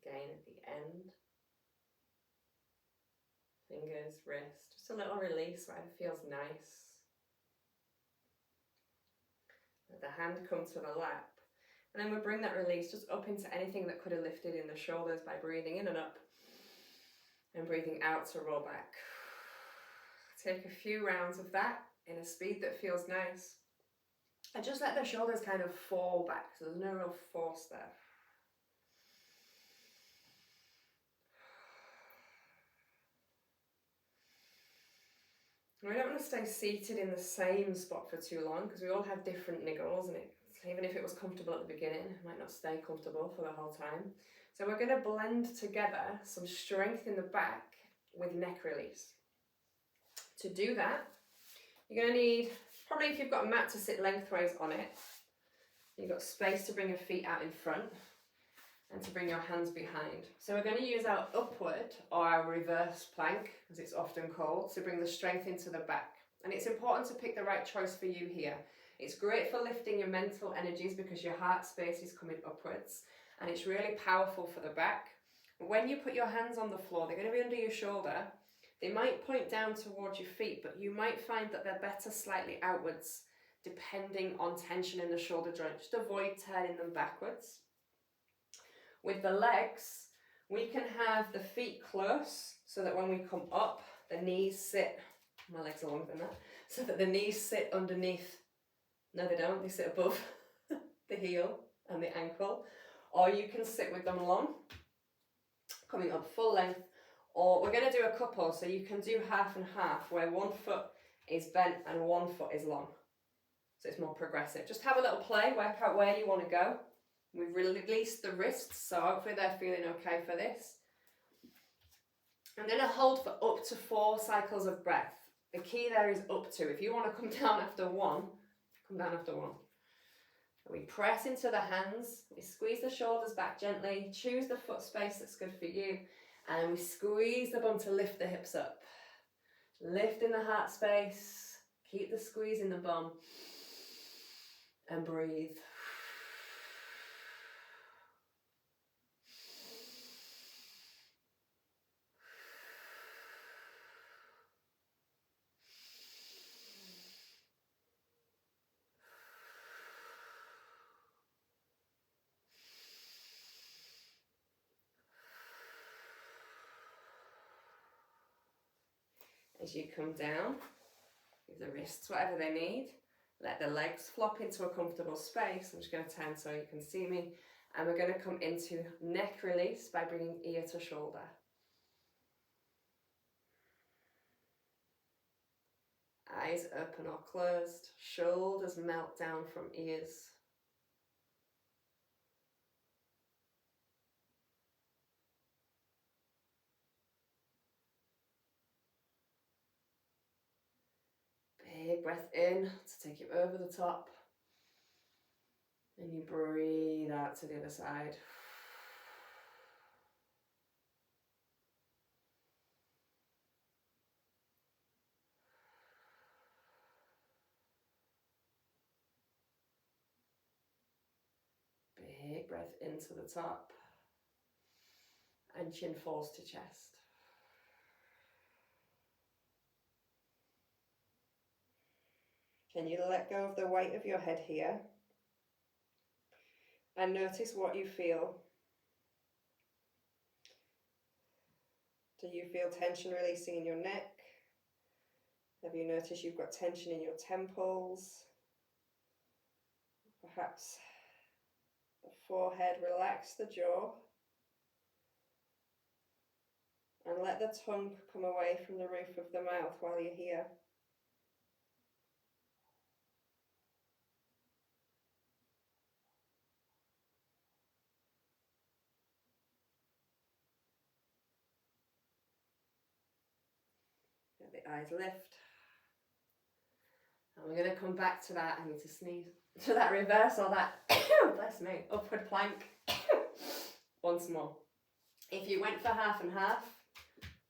Again at the end. Fingers, wrist, just a little release, whatever feels nice. Let the hand come to the lap. And then we'll bring that release just up into anything that could have lifted in the shoulders by breathing in and up. And breathing out to roll back. Take a few rounds of that in a speed that feels nice. And just let the shoulders kind of fall back, so there's no real force there. We don't want to stay seated in the same spot for too long, because we all have different niggles, and even if it was comfortable at the beginning, it might not stay comfortable for the whole time. So we're going to blend together some strength in the back with neck release. To do that, you're going to need, probably if you've got a mat to sit lengthways on it, you've got space to bring your feet out in front and to bring your hands behind. So we're going to use our upward, or our reverse plank, as it's often called, to bring the strength into the back. And it's important to pick the right choice for you here. It's great for lifting your mental energies because your heart space is coming upwards, and it's really powerful for the back. When you put your hands on the floor, they're going to be under your shoulder. They might point down towards your feet, but you might find that they're better slightly outwards, depending on tension in the shoulder joint. Just avoid turning them backwards. With the legs, we can have the feet close so that when we come up, the knees sit, my legs are longer than that, so that the knees sit underneath. No, they don't, they sit above the heel and the ankle. Or you can sit with them long, coming up full length. Or we're going to do a couple, so you can do half and half, where one foot is bent and one foot is long. So it's more progressive. Just have a little play, work out where you want to go. We've released the wrists, so hopefully they're feeling okay for this. I'm going to hold for up to 4 cycles of breath. The key there is up to. If you want to come down after 1, come down after 1. We press into the hands, we squeeze the shoulders back gently, choose the foot space that's good for you, and we squeeze the bum to lift the hips up. Lift in the heart space, keep the squeeze in the bum, and breathe. As you come down, give the wrists whatever they need. Let the legs flop into a comfortable space. I'm just going to turn so you can see me. And we're going to come into neck release by bringing ear to shoulder. Eyes open or closed. Shoulders melt down from ears. Big breath in to take you over the top. And you breathe out to the other side. Big breath into the top. And chin falls to chest. Can you let go of the weight of your head here? And notice what you feel. Do you feel tension releasing in your neck? Have you noticed you've got tension in your temples? Perhaps the forehead. Relax the jaw. And let the tongue come away from the roof of the mouth while you're here. Let the eyes lift. And we're going to come back to that, I need to sneeze, to that reverse or that, bless me, upward plank. Once more. If you went for half and half,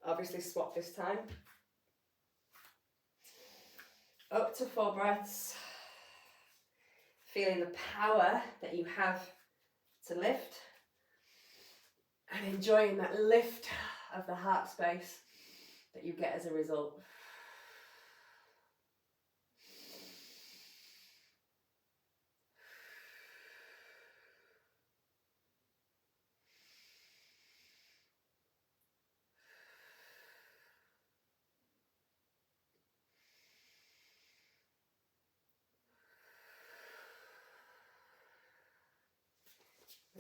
obviously swap this time. Up to 4 breaths. Feeling the power that you have to lift. And enjoying that lift of the heart space that you get as a result.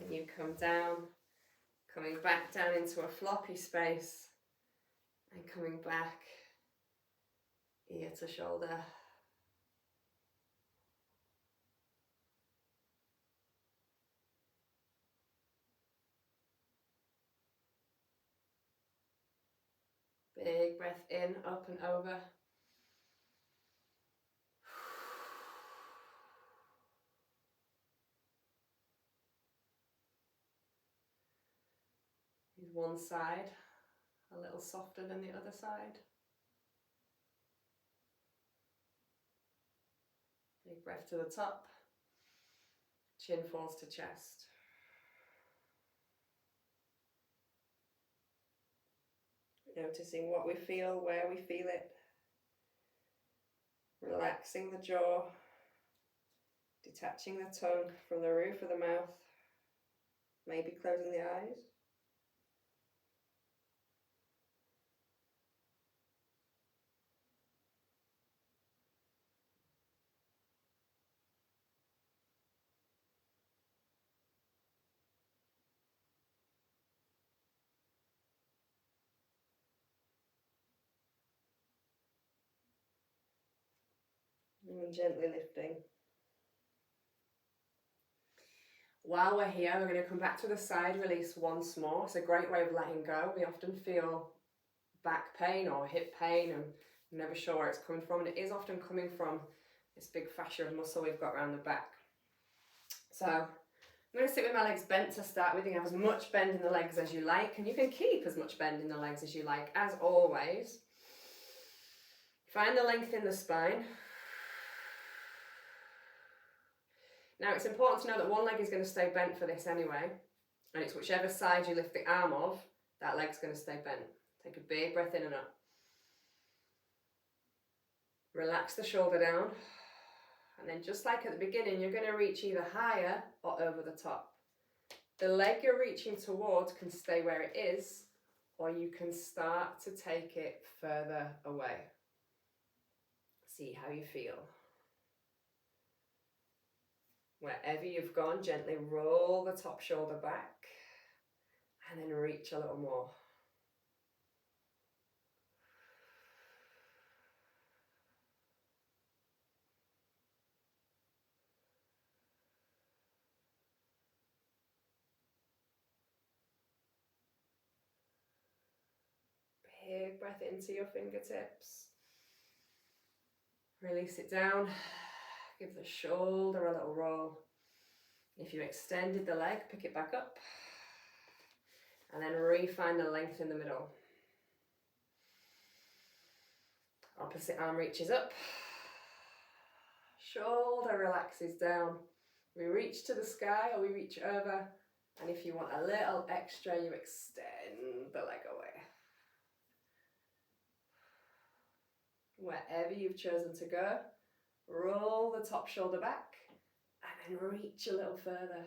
And you come down, coming back down into a floppy space and coming back ear to shoulder. Big breath in, up and over. Is one side a little softer than the other side? Big breath to the top. Chin falls to chest. Noticing what we feel, where we feel it. Relaxing the jaw. Detaching the tongue from the roof of the mouth. Maybe closing the eyes. And gently lifting. While we're here, we're going to come back to the side release once more. It's a great way of letting go. We often feel back pain or hip pain and I'm never sure where it's coming from. And it is often coming from this big fascia of muscle we've got around the back. So I'm going to sit with my legs bent to start with. You can have as much bend in the legs as you like, and you can keep as much bend in the legs as you like, as always. Find the length in the spine. Now it's important to know that one leg is going to stay bent for this anyway, and it's whichever side you lift the arm of, that leg's going to stay bent. Take a big breath in and up. Relax the shoulder down, and then just like at the beginning, you're going to reach either higher or over the top. The leg you're reaching towards can stay where it is, or you can start to take it further away. See how you feel. Wherever you've gone, gently roll the top shoulder back and then reach a little more. Big breath into your fingertips. Release it down. Give the shoulder a little roll. If you extended the leg, pick it back up. And then refine the length in the middle. Opposite arm reaches up. Shoulder relaxes down. We reach to the sky or we reach over. And if you want a little extra, you extend the leg away. Wherever you've chosen to go, roll the top shoulder back and then reach a little further.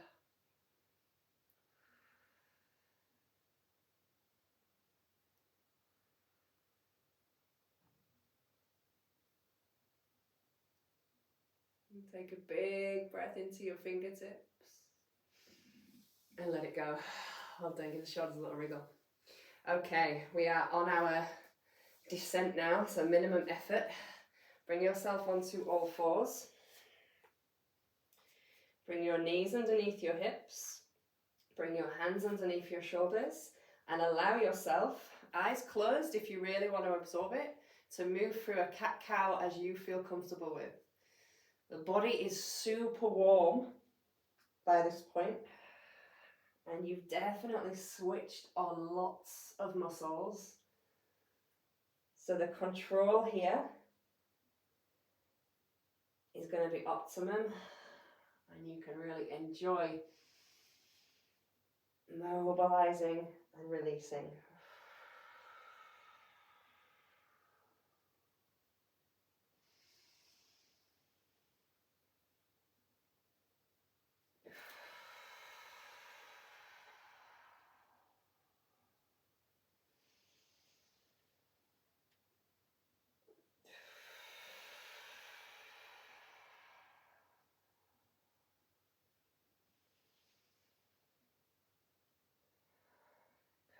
Take a big breath into your fingertips. And let it go. Well done, give the shoulders a little wriggle. Okay, we are on our descent now, so minimum effort. Bring yourself onto all fours. Bring your knees underneath your hips. Bring your hands underneath your shoulders and allow yourself, eyes closed if you really want to absorb it, to move through a cat-cow as you feel comfortable with. The body is super warm by this point, and you've definitely switched on lots of muscles. So the control here is going to be optimum, and you can really enjoy mobilizing and releasing.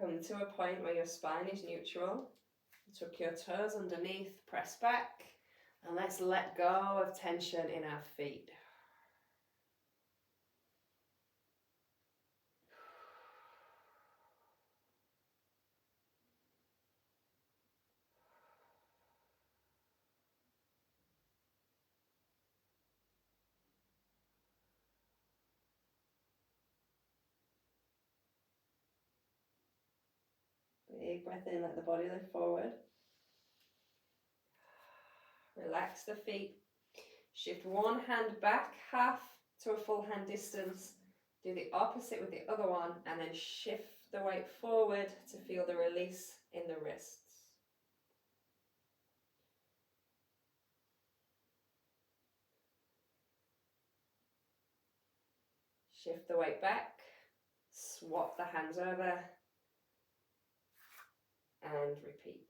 Come to a point where your spine is neutral. Tuck your toes underneath, press back, and let's let go of tension in our feet. Big breath in, let the body lift forward. Relax the feet. Shift one hand back, half to a full hand distance. Do the opposite with the other one, and then shift the weight forward to feel the release in the wrists. Shift the weight back, swap the hands over, and repeat.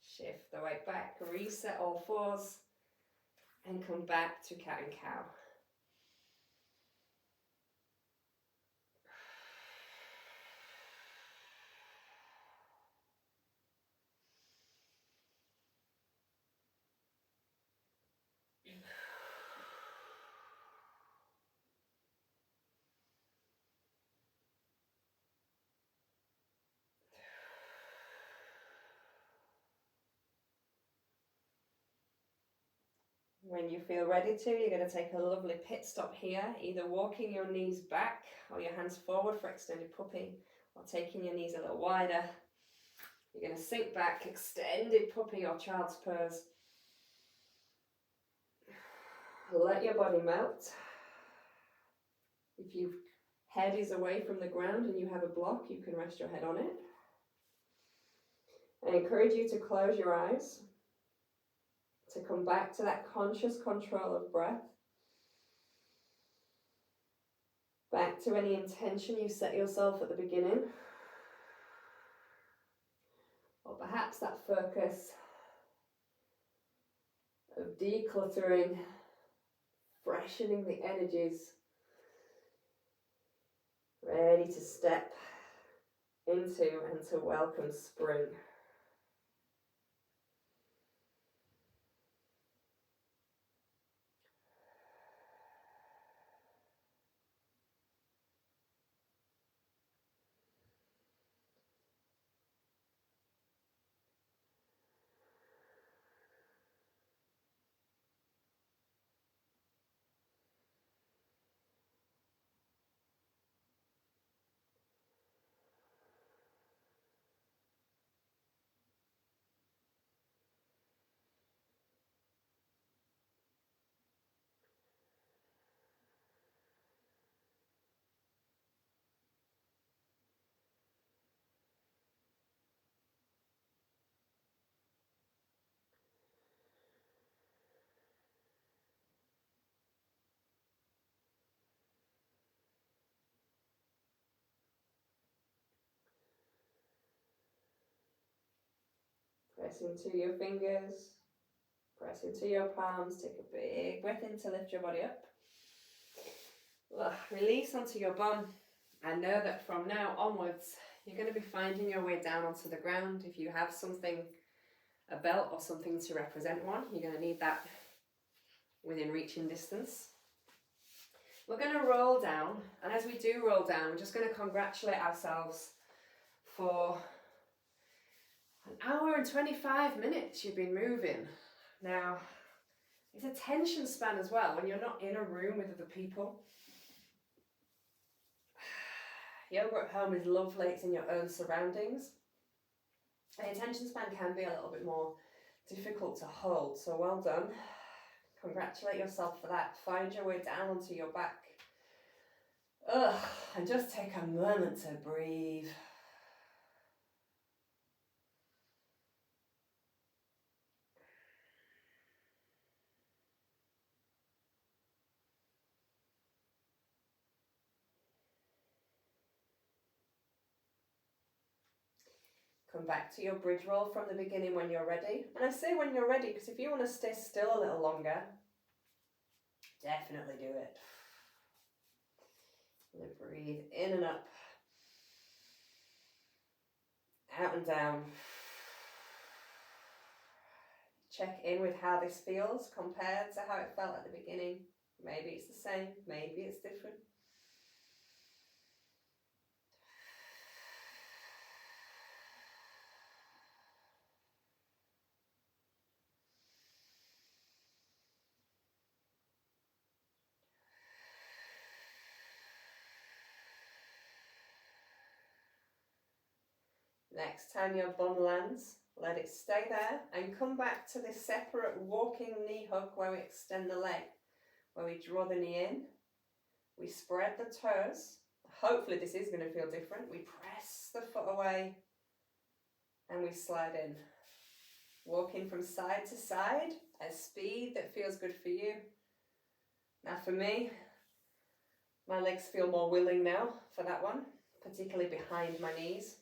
Shift the weight back, reset all fours, and come back to cat and cow. When you feel ready to, you're going to take a lovely pit stop here, either walking your knees back or your hands forward for extended puppy, or taking your knees a little wider. You're going to sink back, extended puppy or child's pose. Let your body melt. If your head is away from the ground and you have a block, you can rest your head on it. I encourage you to close your eyes, to come back to that conscious control of breath. Back to any intention you set yourself at the beginning. Or perhaps that focus of decluttering, freshening the energies, ready to step into and to welcome spring. Press into your fingers. Press into your palms. Take a big breath in to lift your body up. Release onto your bum. And know that from now onwards, you're going to be finding your way down onto the ground. If you have something, a belt or something to represent one, you're going to need that within reaching distance. We're going to roll down, and as we do roll down, we're just going to congratulate ourselves for an hour and 25 minutes you've been moving. Now, it's attention span as well when you're not in a room with other people. Yoga at home is lovely, it's in your own surroundings. The attention span can be a little bit more difficult to hold, so well done. Congratulate yourself for that. Find your way down onto your back. And just take a moment to breathe. Come back to your bridge roll from the beginning when you're ready. And I say when you're ready because if you want to stay still a little longer, definitely do it. And breathe in and up. Out and down. Check in with how this feels compared to how it felt at the beginning. Maybe it's the same, maybe it's different. Next time your bum lands, let it stay there and come back to this separate walking knee hug where we extend the leg, where we draw the knee in, we spread the toes. Hopefully this is going to feel different. We press the foot away and we slide in. Walking from side to side at speed that feels good for you. Now for me, my legs feel more willing now for that one, particularly behind my knees.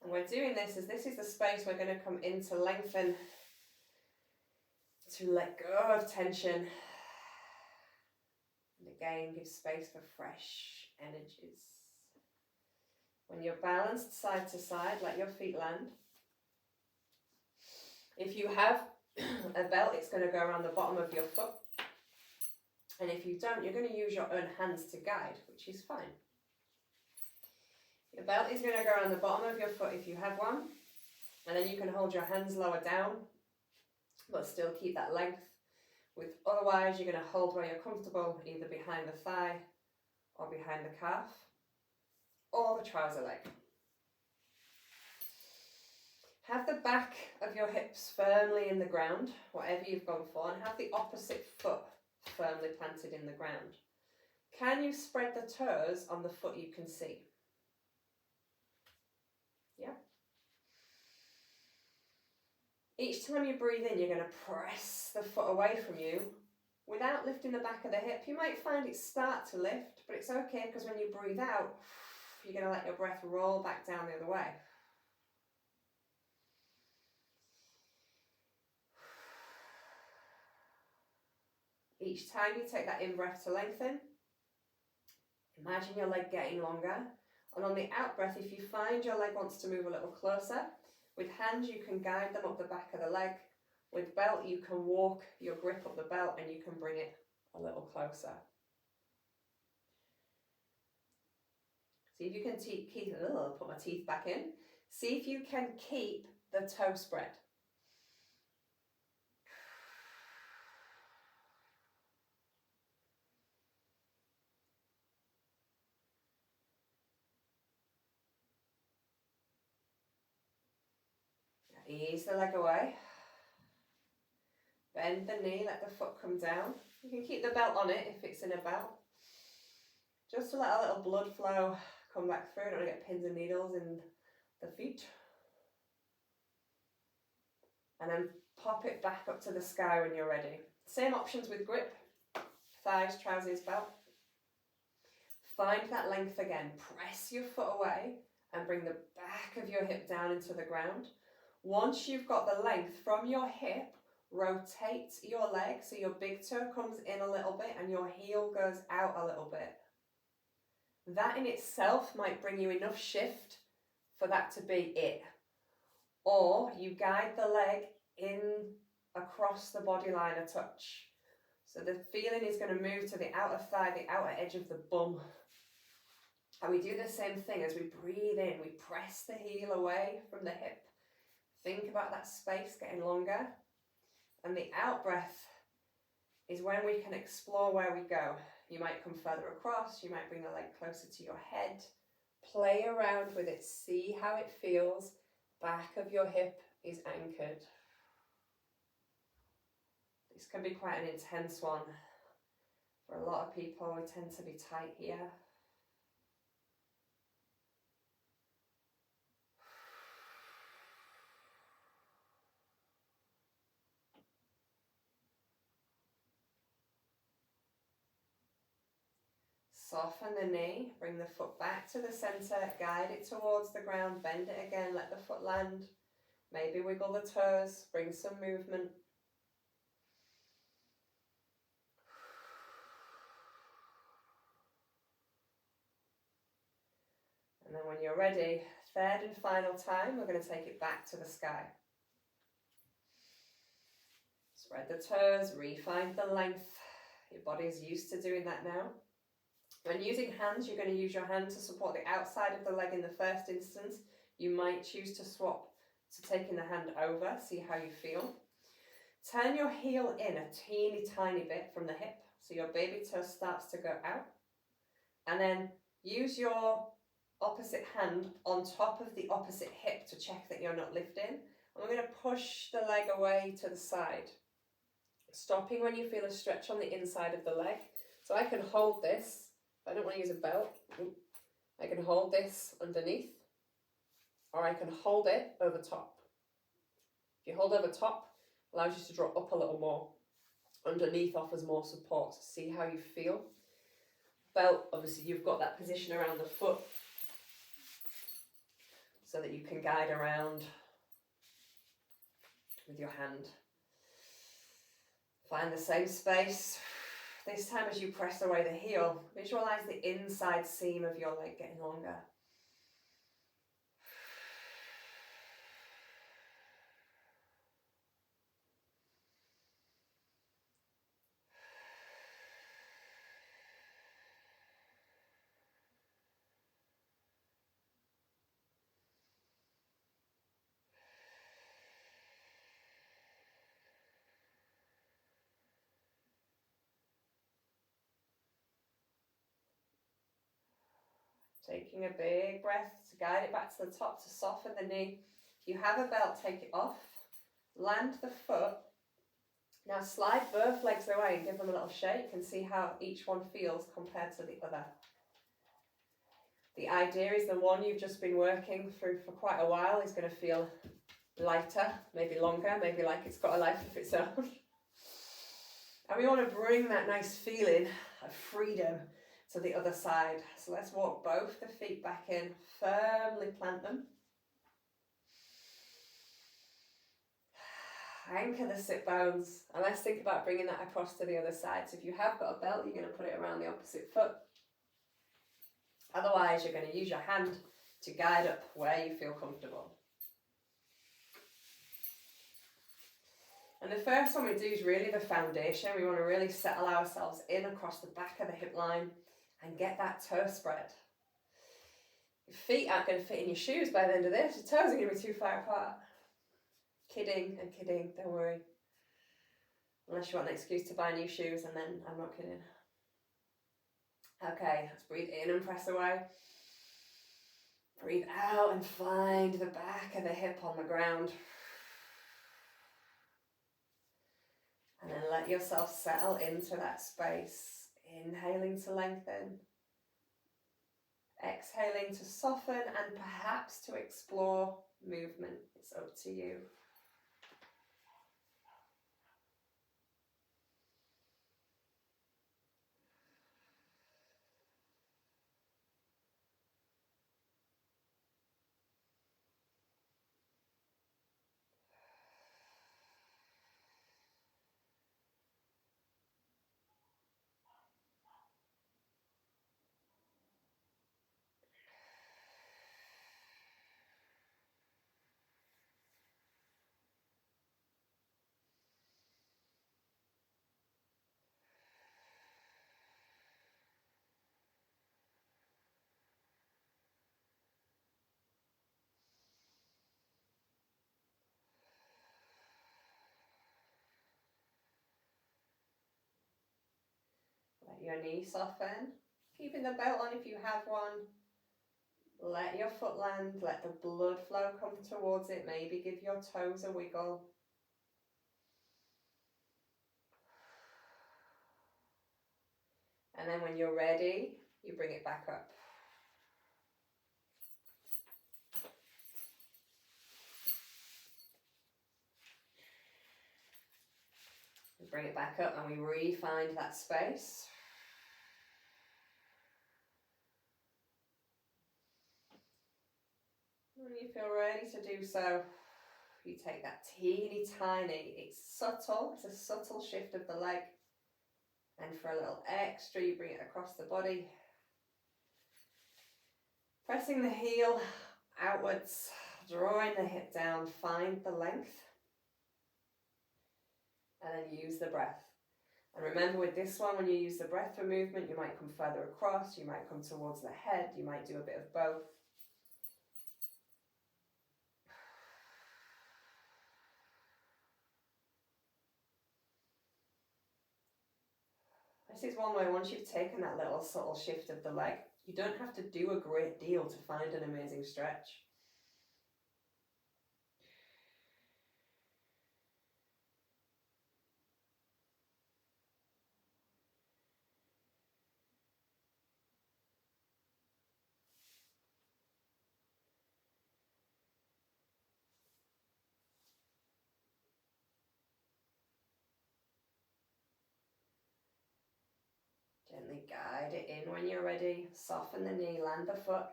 And we're doing this as this is the space we're going to come in to lengthen, to let go of tension. And again, give space for fresh energies. When you're balanced side to side, let your feet land. If you have a belt, it's going to go around the bottom of your foot. And if you don't, you're going to use your own hands to guide, which is fine. Your belt is going to go around the bottom of your foot if you have one, and then you can hold your hands lower down, but still keep that length. Otherwise, you're going to hold where you're comfortable, either behind the thigh or behind the calf, or the trouser leg. Have the back of your hips firmly in the ground, whatever you've gone for, and have the opposite foot firmly planted in the ground. Can you spread the toes on the foot you can see? Yeah. Each time you breathe in, you're going to press the foot away from you without lifting the back of the hip. You might find it start to lift, but it's okay because when you breathe out, you're going to let your breath roll back down the other way. Each time you take that in-breath to lengthen, imagine your leg getting longer. And on the out-breath, if you find your leg wants to move a little closer, with hands you can guide them up the back of the leg. With belt, you can walk your grip up the belt and you can bring it a little closer. See if you can put my teeth back in. See if you can keep the toe spread. Ease the leg away. Bend the knee, let the foot come down. You can keep the belt on it if it's in a belt. Just to let a little blood flow come back through. Don't want to get pins and needles in the feet. And then pop it back up to the sky when you're ready. Same options with grip. Thighs, trousers, belt. Find that length again. Press your foot away and bring the back of your hip down into the ground. Once you've got the length from your hip, rotate your leg so your big toe comes in a little bit and your heel goes out a little bit. That in itself might bring you enough shift for that to be it. Or you guide the leg in across the body line a touch. So the feeling is going to move to the outer thigh, the outer edge of the bum. And we do the same thing as we breathe in. We press the heel away from the hip. Think about that space getting longer. And the out breath is when we can explore where we go. You might come further across. You might bring the leg closer to your head. Play around with it. See how it feels. Back of your hip is anchored. This can be quite an intense one. For a lot of people, we tend to be tight here. Soften the knee, bring the foot back to the center, guide it towards the ground, bend it again, let the foot land. Maybe wiggle the toes, bring some movement. And then when you're ready, third and final time, we're going to take it back to the sky. Spread the toes, refine the length. Your body's used to doing that now. When using hands, you're going to use your hand to support the outside of the leg in the first instance. You might choose to swap to taking the hand over, see how you feel. Turn your heel in a teeny tiny bit from the hip, so your baby toe starts to go out. And then use your opposite hand on top of the opposite hip to check that you're not lifting. And we're going to push the leg away to the side, stopping when you feel a stretch on the inside of the leg. So I can hold this. I don't want to use a belt. I can hold this underneath, or I can hold it over top. If you hold over top, it allows you to drop up a little more. Underneath offers more support. So see how you feel. Belt, obviously you've got that position around the foot so that you can guide around with your hand. Find the same space. This time as you press away the heel, visualize the inside seam of your leg getting longer. Taking a big breath to guide it back to the top to soften the knee. If you have a belt, take it off. Land the foot. Now slide both legs away and give them a little shake and see how each one feels compared to the other. The idea is the one you've just been working through for quite a while is going to feel lighter, maybe longer, maybe like it's got a life of its own. And we want to bring that nice feeling of freedom to the other side. So let's walk both the feet back in, firmly plant them. Anchor the sit bones, and let's think about bringing that across to the other side. So if you have got a belt, you're going to put it around the opposite foot. Otherwise, you're going to use your hand to guide up where you feel comfortable. And the first one we do is really the foundation. We want to really settle ourselves in across the back of the hip line and get that toe spread. Your feet aren't going to fit in your shoes by the end of this. Your toes are going to be too far apart. Kidding and kidding, don't worry. Unless you want an excuse to buy new shoes, and then I'm not kidding. Okay, let's breathe in and press away. Breathe out and find the back of the hip on the ground. And then let yourself settle into that space. Inhaling to lengthen. Exhaling to soften and perhaps to explore movement. It's up to you. your knee soften. Keeping the belt on if you have one. Let your foot land, let the blood flow come towards it. Maybe give your toes a wiggle. And then when you're ready, you bring it back up. We bring it back up and we re-find that space. When you feel ready to do so, you take that teeny tiny, it's subtle, it's a subtle shift of the leg. And for a little extra, you bring it across the body. Pressing the heel outwards, drawing the hip down, find the length. And then use the breath. And remember with this one, when you use the breath for movement, you might come further across, you might come towards the head, you might do a bit of both. This is one way, once you've taken that little subtle shift of the leg, you don't have to do a great deal to find an amazing stretch. Gently guide it in when you're ready. Soften the knee, land the foot.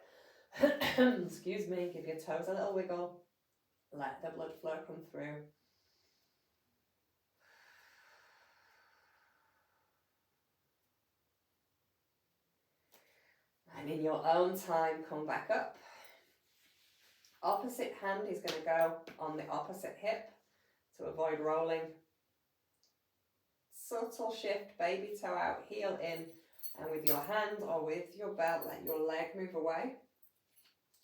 Excuse me, give your toes a little wiggle. Let the blood flow come through. And in your own time, come back up. Opposite hand is going to go on the opposite hip to avoid rolling. Subtle shift, baby toe out, heel in, and with your hand or with your belt, let your leg move away.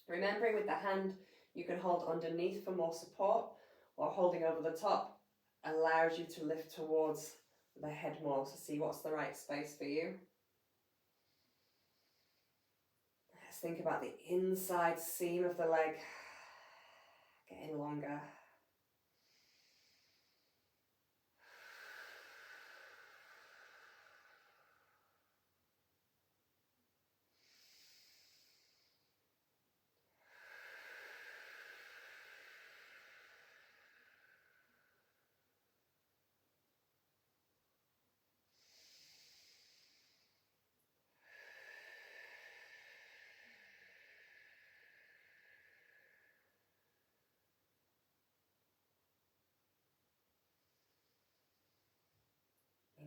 Remembering with the hand, you can hold underneath for more support, or holding over the top allows you to lift towards the head more to see what's the right space for you. Let's think about the inside seam of the leg getting longer.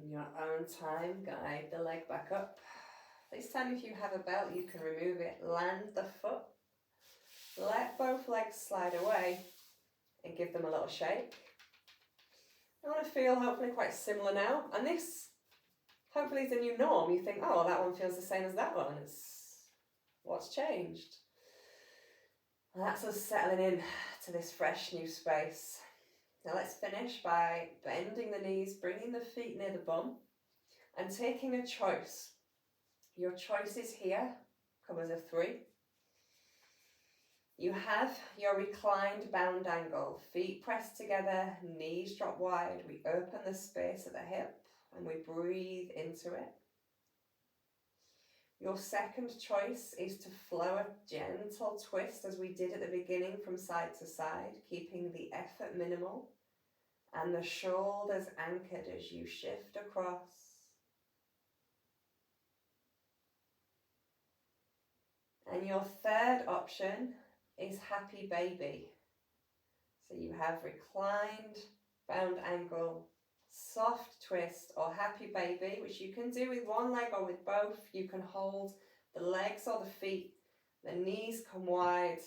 In your own time, guide the leg back up. This time, if you have a belt, you can remove it. Land the foot. Let both legs slide away and give them a little shake. I want to feel hopefully quite similar now. And this hopefully is a new norm. You think, oh, that one feels the same as that one. It's what's changed. Well, that's us settling in to this fresh new space. Now let's finish by bending the knees, bringing the feet near the bum and taking a choice. Your choices here come as a 3. You have your reclined bound angle, feet pressed together, knees drop wide. We open the space at the hip and we breathe into it. Your second choice is to flow a gentle twist as we did at the beginning from side to side, keeping the effort minimal and the shoulders anchored as you shift across. And your third option is happy baby. So you have reclined, bound angle, soft twist or happy baby, which you can do with one leg or with both. You can hold the legs or the feet, the knees come wide,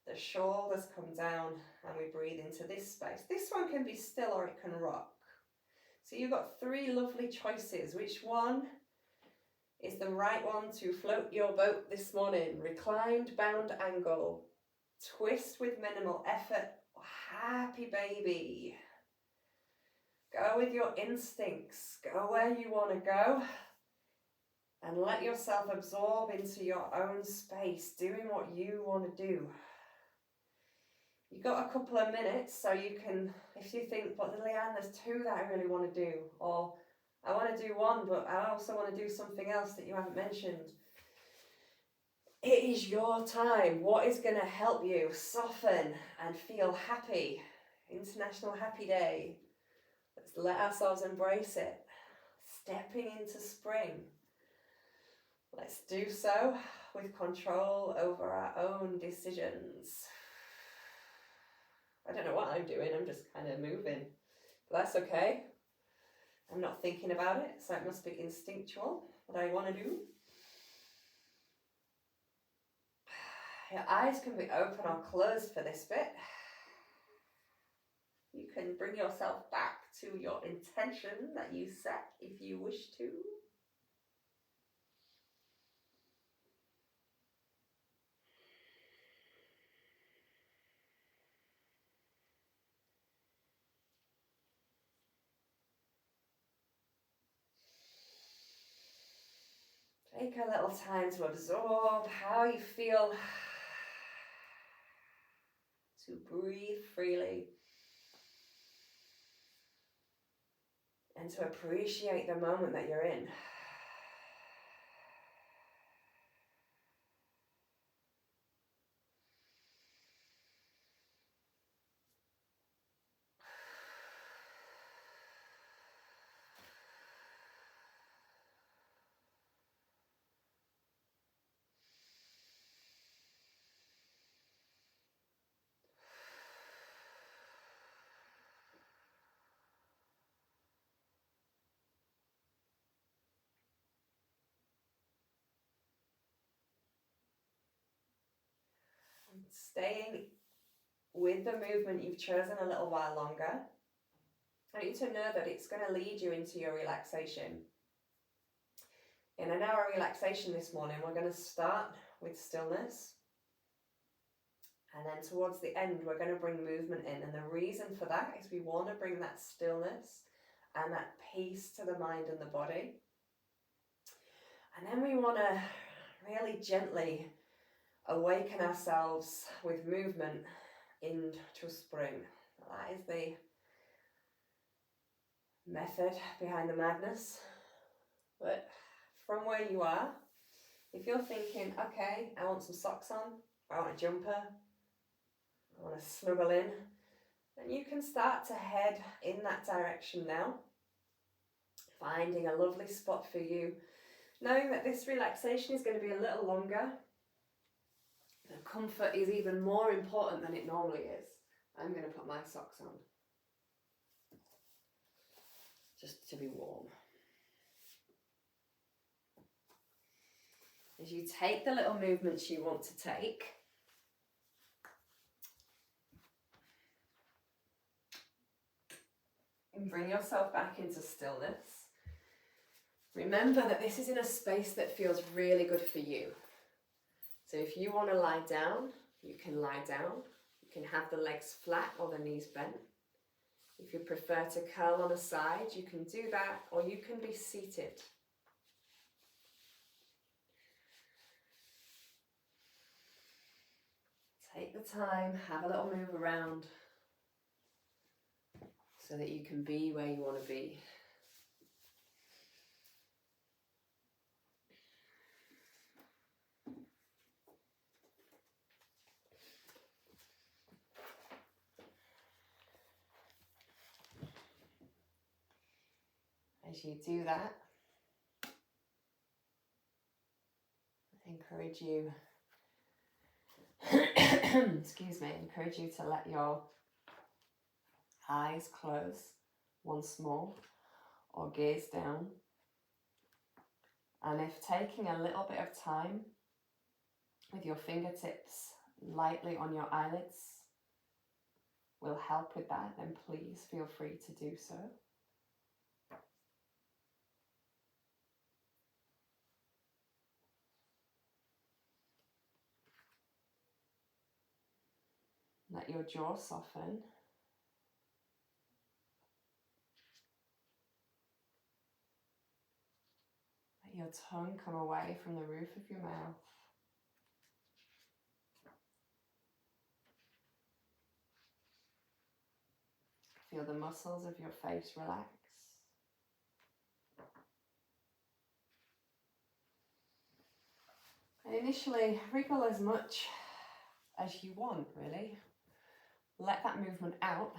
the shoulders come down, and we breathe into this space. This one can be still or it can rock. So you've got 3 lovely choices. Which one is the right one to float your boat this morning? Reclined, bound angle, twist with minimal effort, or happy baby. Go with your instincts. Go where you want to go. And let yourself absorb into your own space, doing what you want to do. You've got a couple of minutes, so you can, if you think, but Leanne, there's two that I really want to do, or I want to do one, but I also want to do something else that you haven't mentioned. It is your time. What is going to help you soften and feel happy? International Happy Day. Let's let ourselves embrace it. Stepping into spring. Let's do so with control over our own decisions. I don't know what I'm doing, I'm just kind of moving. But that's okay. I'm not thinking about it, so it must be instinctual, what I want to do. Your eyes can be open or closed for this bit. You can bring yourself back to your intention that you set if you wish to. Take a little time to absorb how you feel, to breathe freely, and to appreciate the moment that you're in. Staying with the movement you've chosen a little while longer, I need to know that it's going to lead you into your relaxation. In an hour relaxation this morning, we're going to start with stillness. And then towards the end, we're going to bring movement in. And the reason for that is we want to bring that stillness and that peace to the mind and the body. And then we want to really gently awaken ourselves with movement into spring. That is the method behind the madness. But from where you are, if you're thinking, okay, I want some socks on, I want a jumper, I want to snuggle in, then you can start to head in that direction now, finding a lovely spot for you, knowing that this relaxation is going to be a little longer. The comfort is even more important than it normally is. I'm going to put my socks on, just to be warm. As you take the little movements you want to take, and bring yourself back into stillness. Remember that this is in a space that feels really good for you. So if you want to lie down, you can lie down. You can have the legs flat or the knees bent. If you prefer to curl on a side, you can do that, or you can be seated. Take the time, have a little move around so that you can be where you want to be. As you do that, I encourage you, excuse me, encourage you to let your eyes close once more or gaze down. And if taking a little bit of time with your fingertips lightly on your eyelids will help with that, then please feel free to do so. Let your jaw soften. Let your tongue come away from the roof of your mouth. Feel the muscles of your face relax. And initially, wriggle as much as you want, really. Let that movement out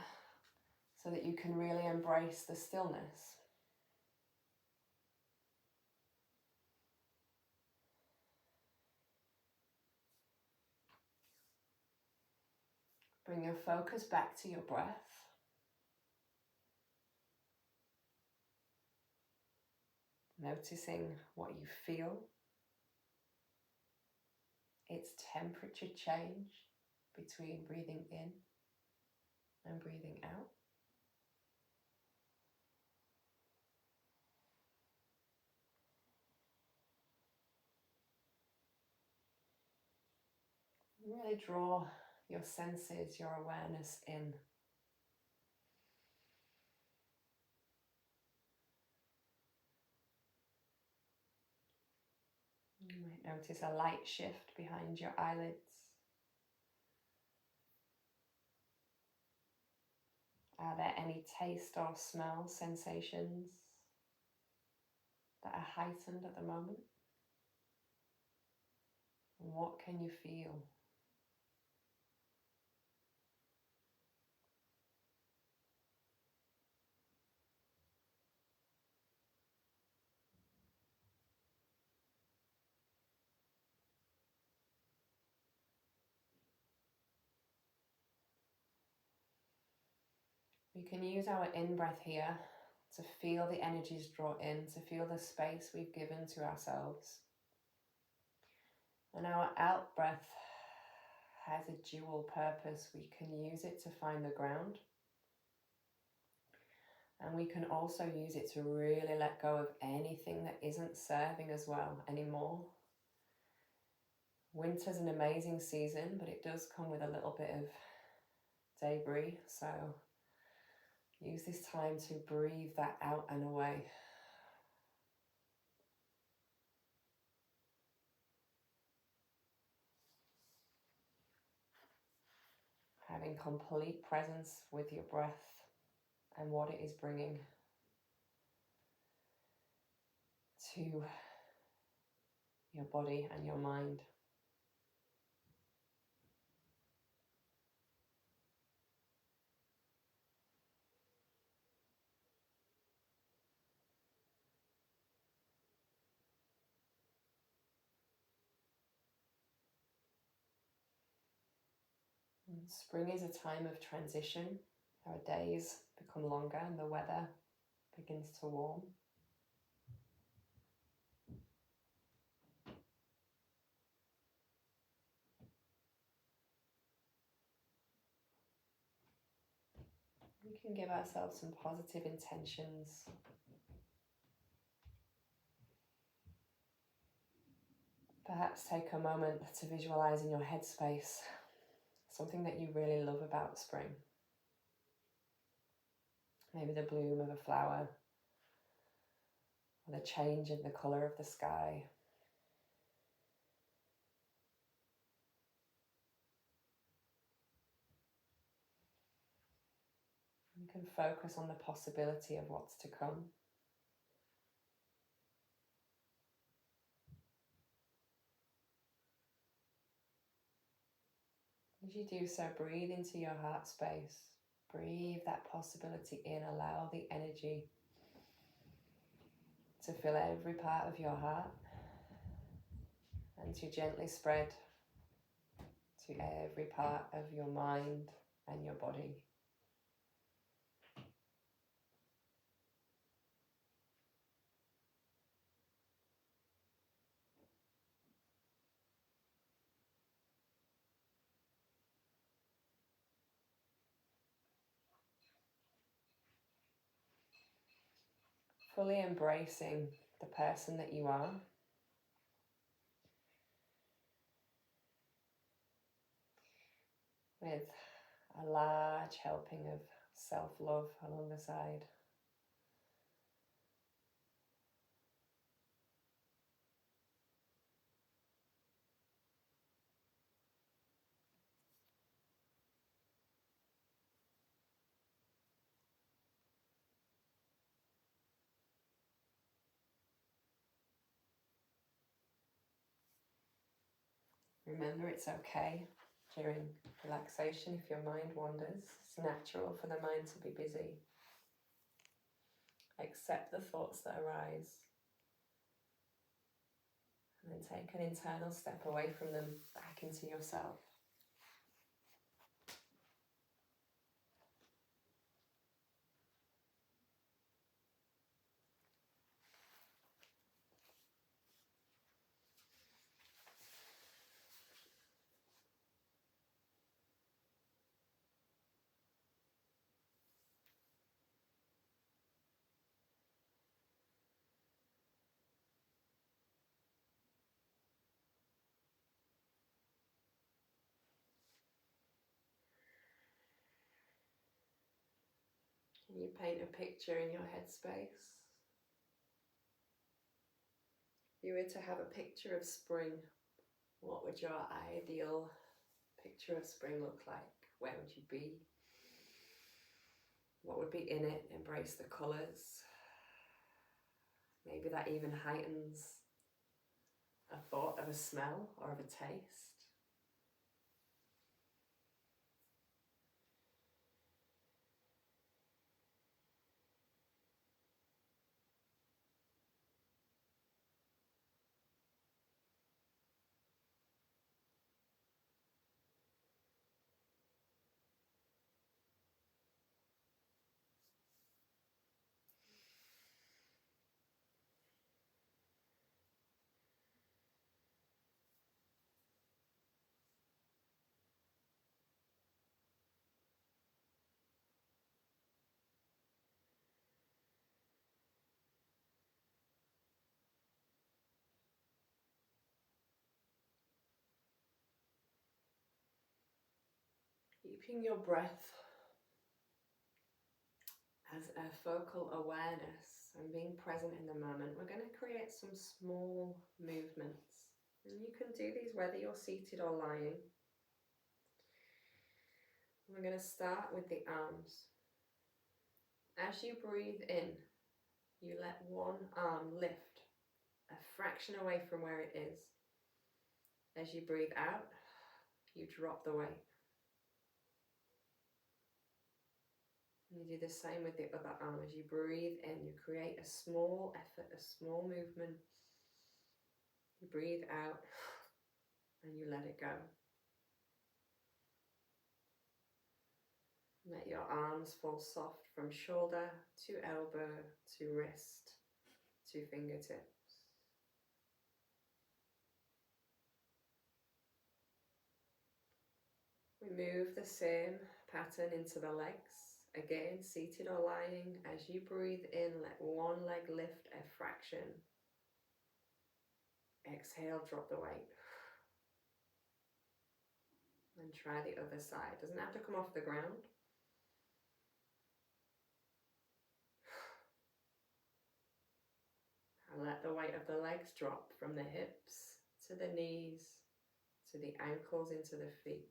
so that you can really embrace the stillness. Bring your focus back to your breath. Noticing what you feel, its temperature change between breathing in and breathing out. Really draw your senses, your awareness in. You might notice a light shift behind your eyelids. Are there any taste or smell sensations that are heightened at the moment? And what can you feel? We can use our in-breath here to feel the energies draw in, to feel the space we've given to ourselves. And our out-breath has a dual purpose. We can use it to find the ground, and we can also use it to really let go of anything that isn't serving us well anymore. Winter's an amazing season, but it does come with a little bit of debris, so use this time to breathe that out and away. Having complete presence with your breath and what it is bringing to your body and your mind. Spring is a time of transition. Our days become longer and the weather begins to warm. We can give ourselves some positive intentions. Perhaps take a moment to visualize in your headspace something that you really love about spring. Maybe the bloom of a flower, or the change in the colour of the sky. You can focus on the possibility of what's to come. As you do so, breathe into your heart space. Breathe that possibility in. Allow the energy to fill every part of your heart and to gently spread to every part of your mind and your body. Fully embracing the person that you are. With a large helping of self-love along the side. Remember, it's okay during relaxation if your mind wanders. It's natural for the mind to be busy. Accept the thoughts that arise. And then take an internal step away from them, back into yourself. Can you paint a picture in your headspace? If you were to have a picture of spring, what would your ideal picture of spring look like? Where would you be? What would be in it? Embrace the colours. Maybe that even heightens a thought of a smell or of a taste. Keeping your breath as a focal awareness and being present in the moment, we're going to create some small movements. And you can do these whether you're seated or lying. We're going to start with the arms. As you breathe in, you let one arm lift a fraction away from where it is. As you breathe out, you drop the weight. You do the same with the other arm. As you breathe in, you create a small effort, a small movement. You breathe out and you let it go. Let your arms fall soft from shoulder to elbow to wrist to fingertips. We move the same pattern into the legs. Again, seated or lying. As you breathe in, let one leg lift a fraction. Exhale, drop the weight. And try the other side. Doesn't have to come off the ground. And let the weight of the legs drop from the hips to the knees, to the ankles, into the feet.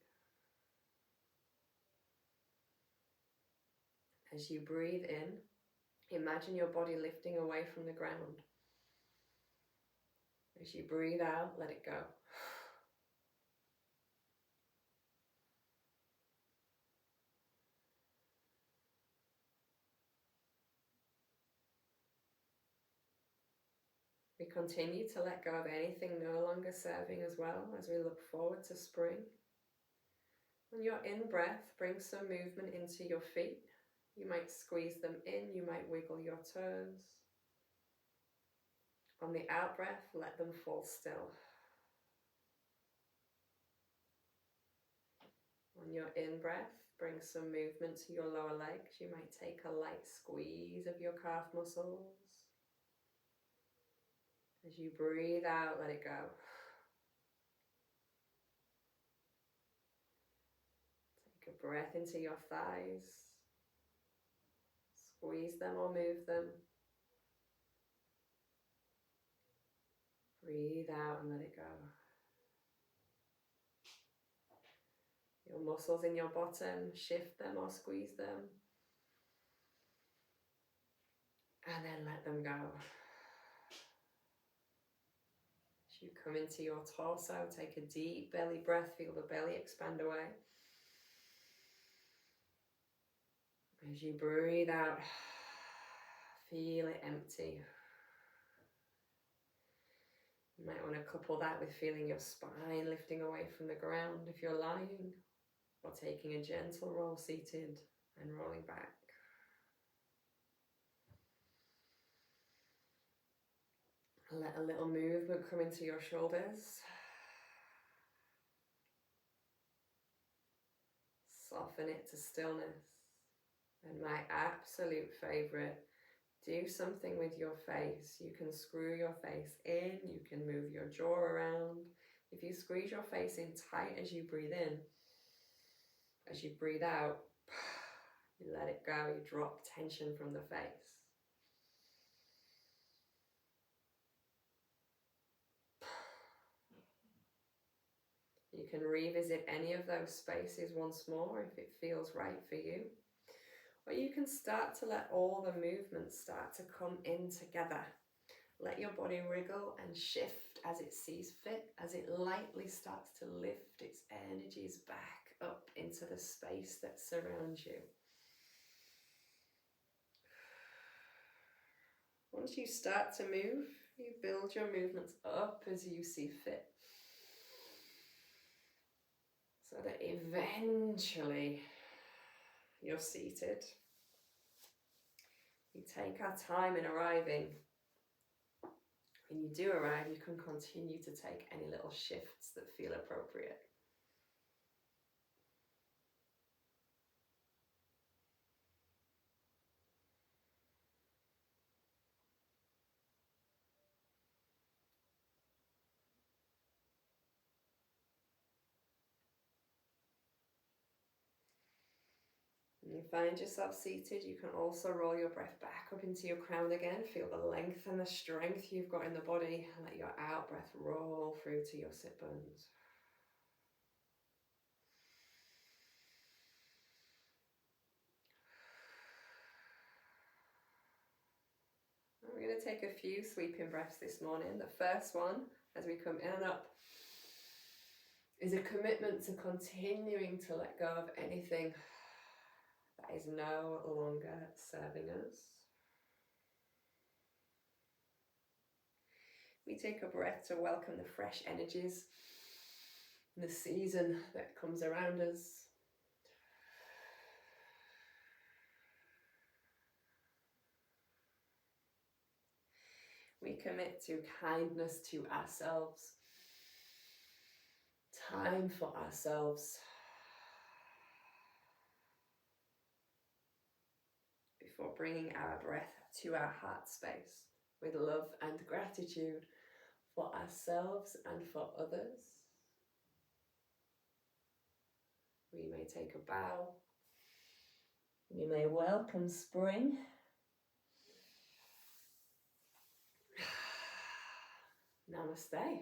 As you breathe in, imagine your body lifting away from the ground. As you breathe out, let it go. We continue to let go of anything no longer serving as well as we look forward to spring. On your in-breath, bring some movement into your feet. You might squeeze them in, you might wiggle your toes. On the out-breath, let them fall still. On your in-breath, bring some movement to your lower legs. You might take a light squeeze of your calf muscles. As you breathe out, let it go. Take a breath into your thighs. Squeeze them or move them. Breathe out and let it go. Your muscles in your bottom, shift them or squeeze them. And then let them go. As As you come into your torso, take a deep belly breath, feel the belly expand away. As you breathe out, feel it empty. You might want to couple that with feeling your spine lifting away from the ground if you're lying, or taking a gentle roll seated and rolling back. Let a little movement come into your shoulders. Soften it to stillness. And my absolute favorite, do something with your face. You can screw your face in, you can move your jaw around. If you squeeze your face in tight as you breathe in, as you breathe out, you let it go, you drop tension from the face. You can revisit any of those spaces once more if it feels right for you. Or you can start to let all the movements start to come in together. Let your body wriggle and shift as it sees fit, as it lightly starts to lift its energies back up into the space that surrounds you. Once you start to move, you build your movements up as you see fit, so that eventually you're seated. We take our time in arriving. When you do arrive, you can continue to take any little shifts that feel appropriate. When you find yourself seated, you can also roll your breath back up into your crown again. Feel the length and the strength you've got in the body, and let your out breath roll through to your sit bones. We're going to take a few sweeping breaths this morning. The first one, as we come in and up, is a commitment to continuing to let go of anything that is no longer serving us. We take a breath to welcome the fresh energies and the season that comes around us. We commit to kindness to ourselves, time for ourselves, before bringing our breath to our heart space with love and gratitude for ourselves and for others. We may take a bow. We may welcome spring. Namaste.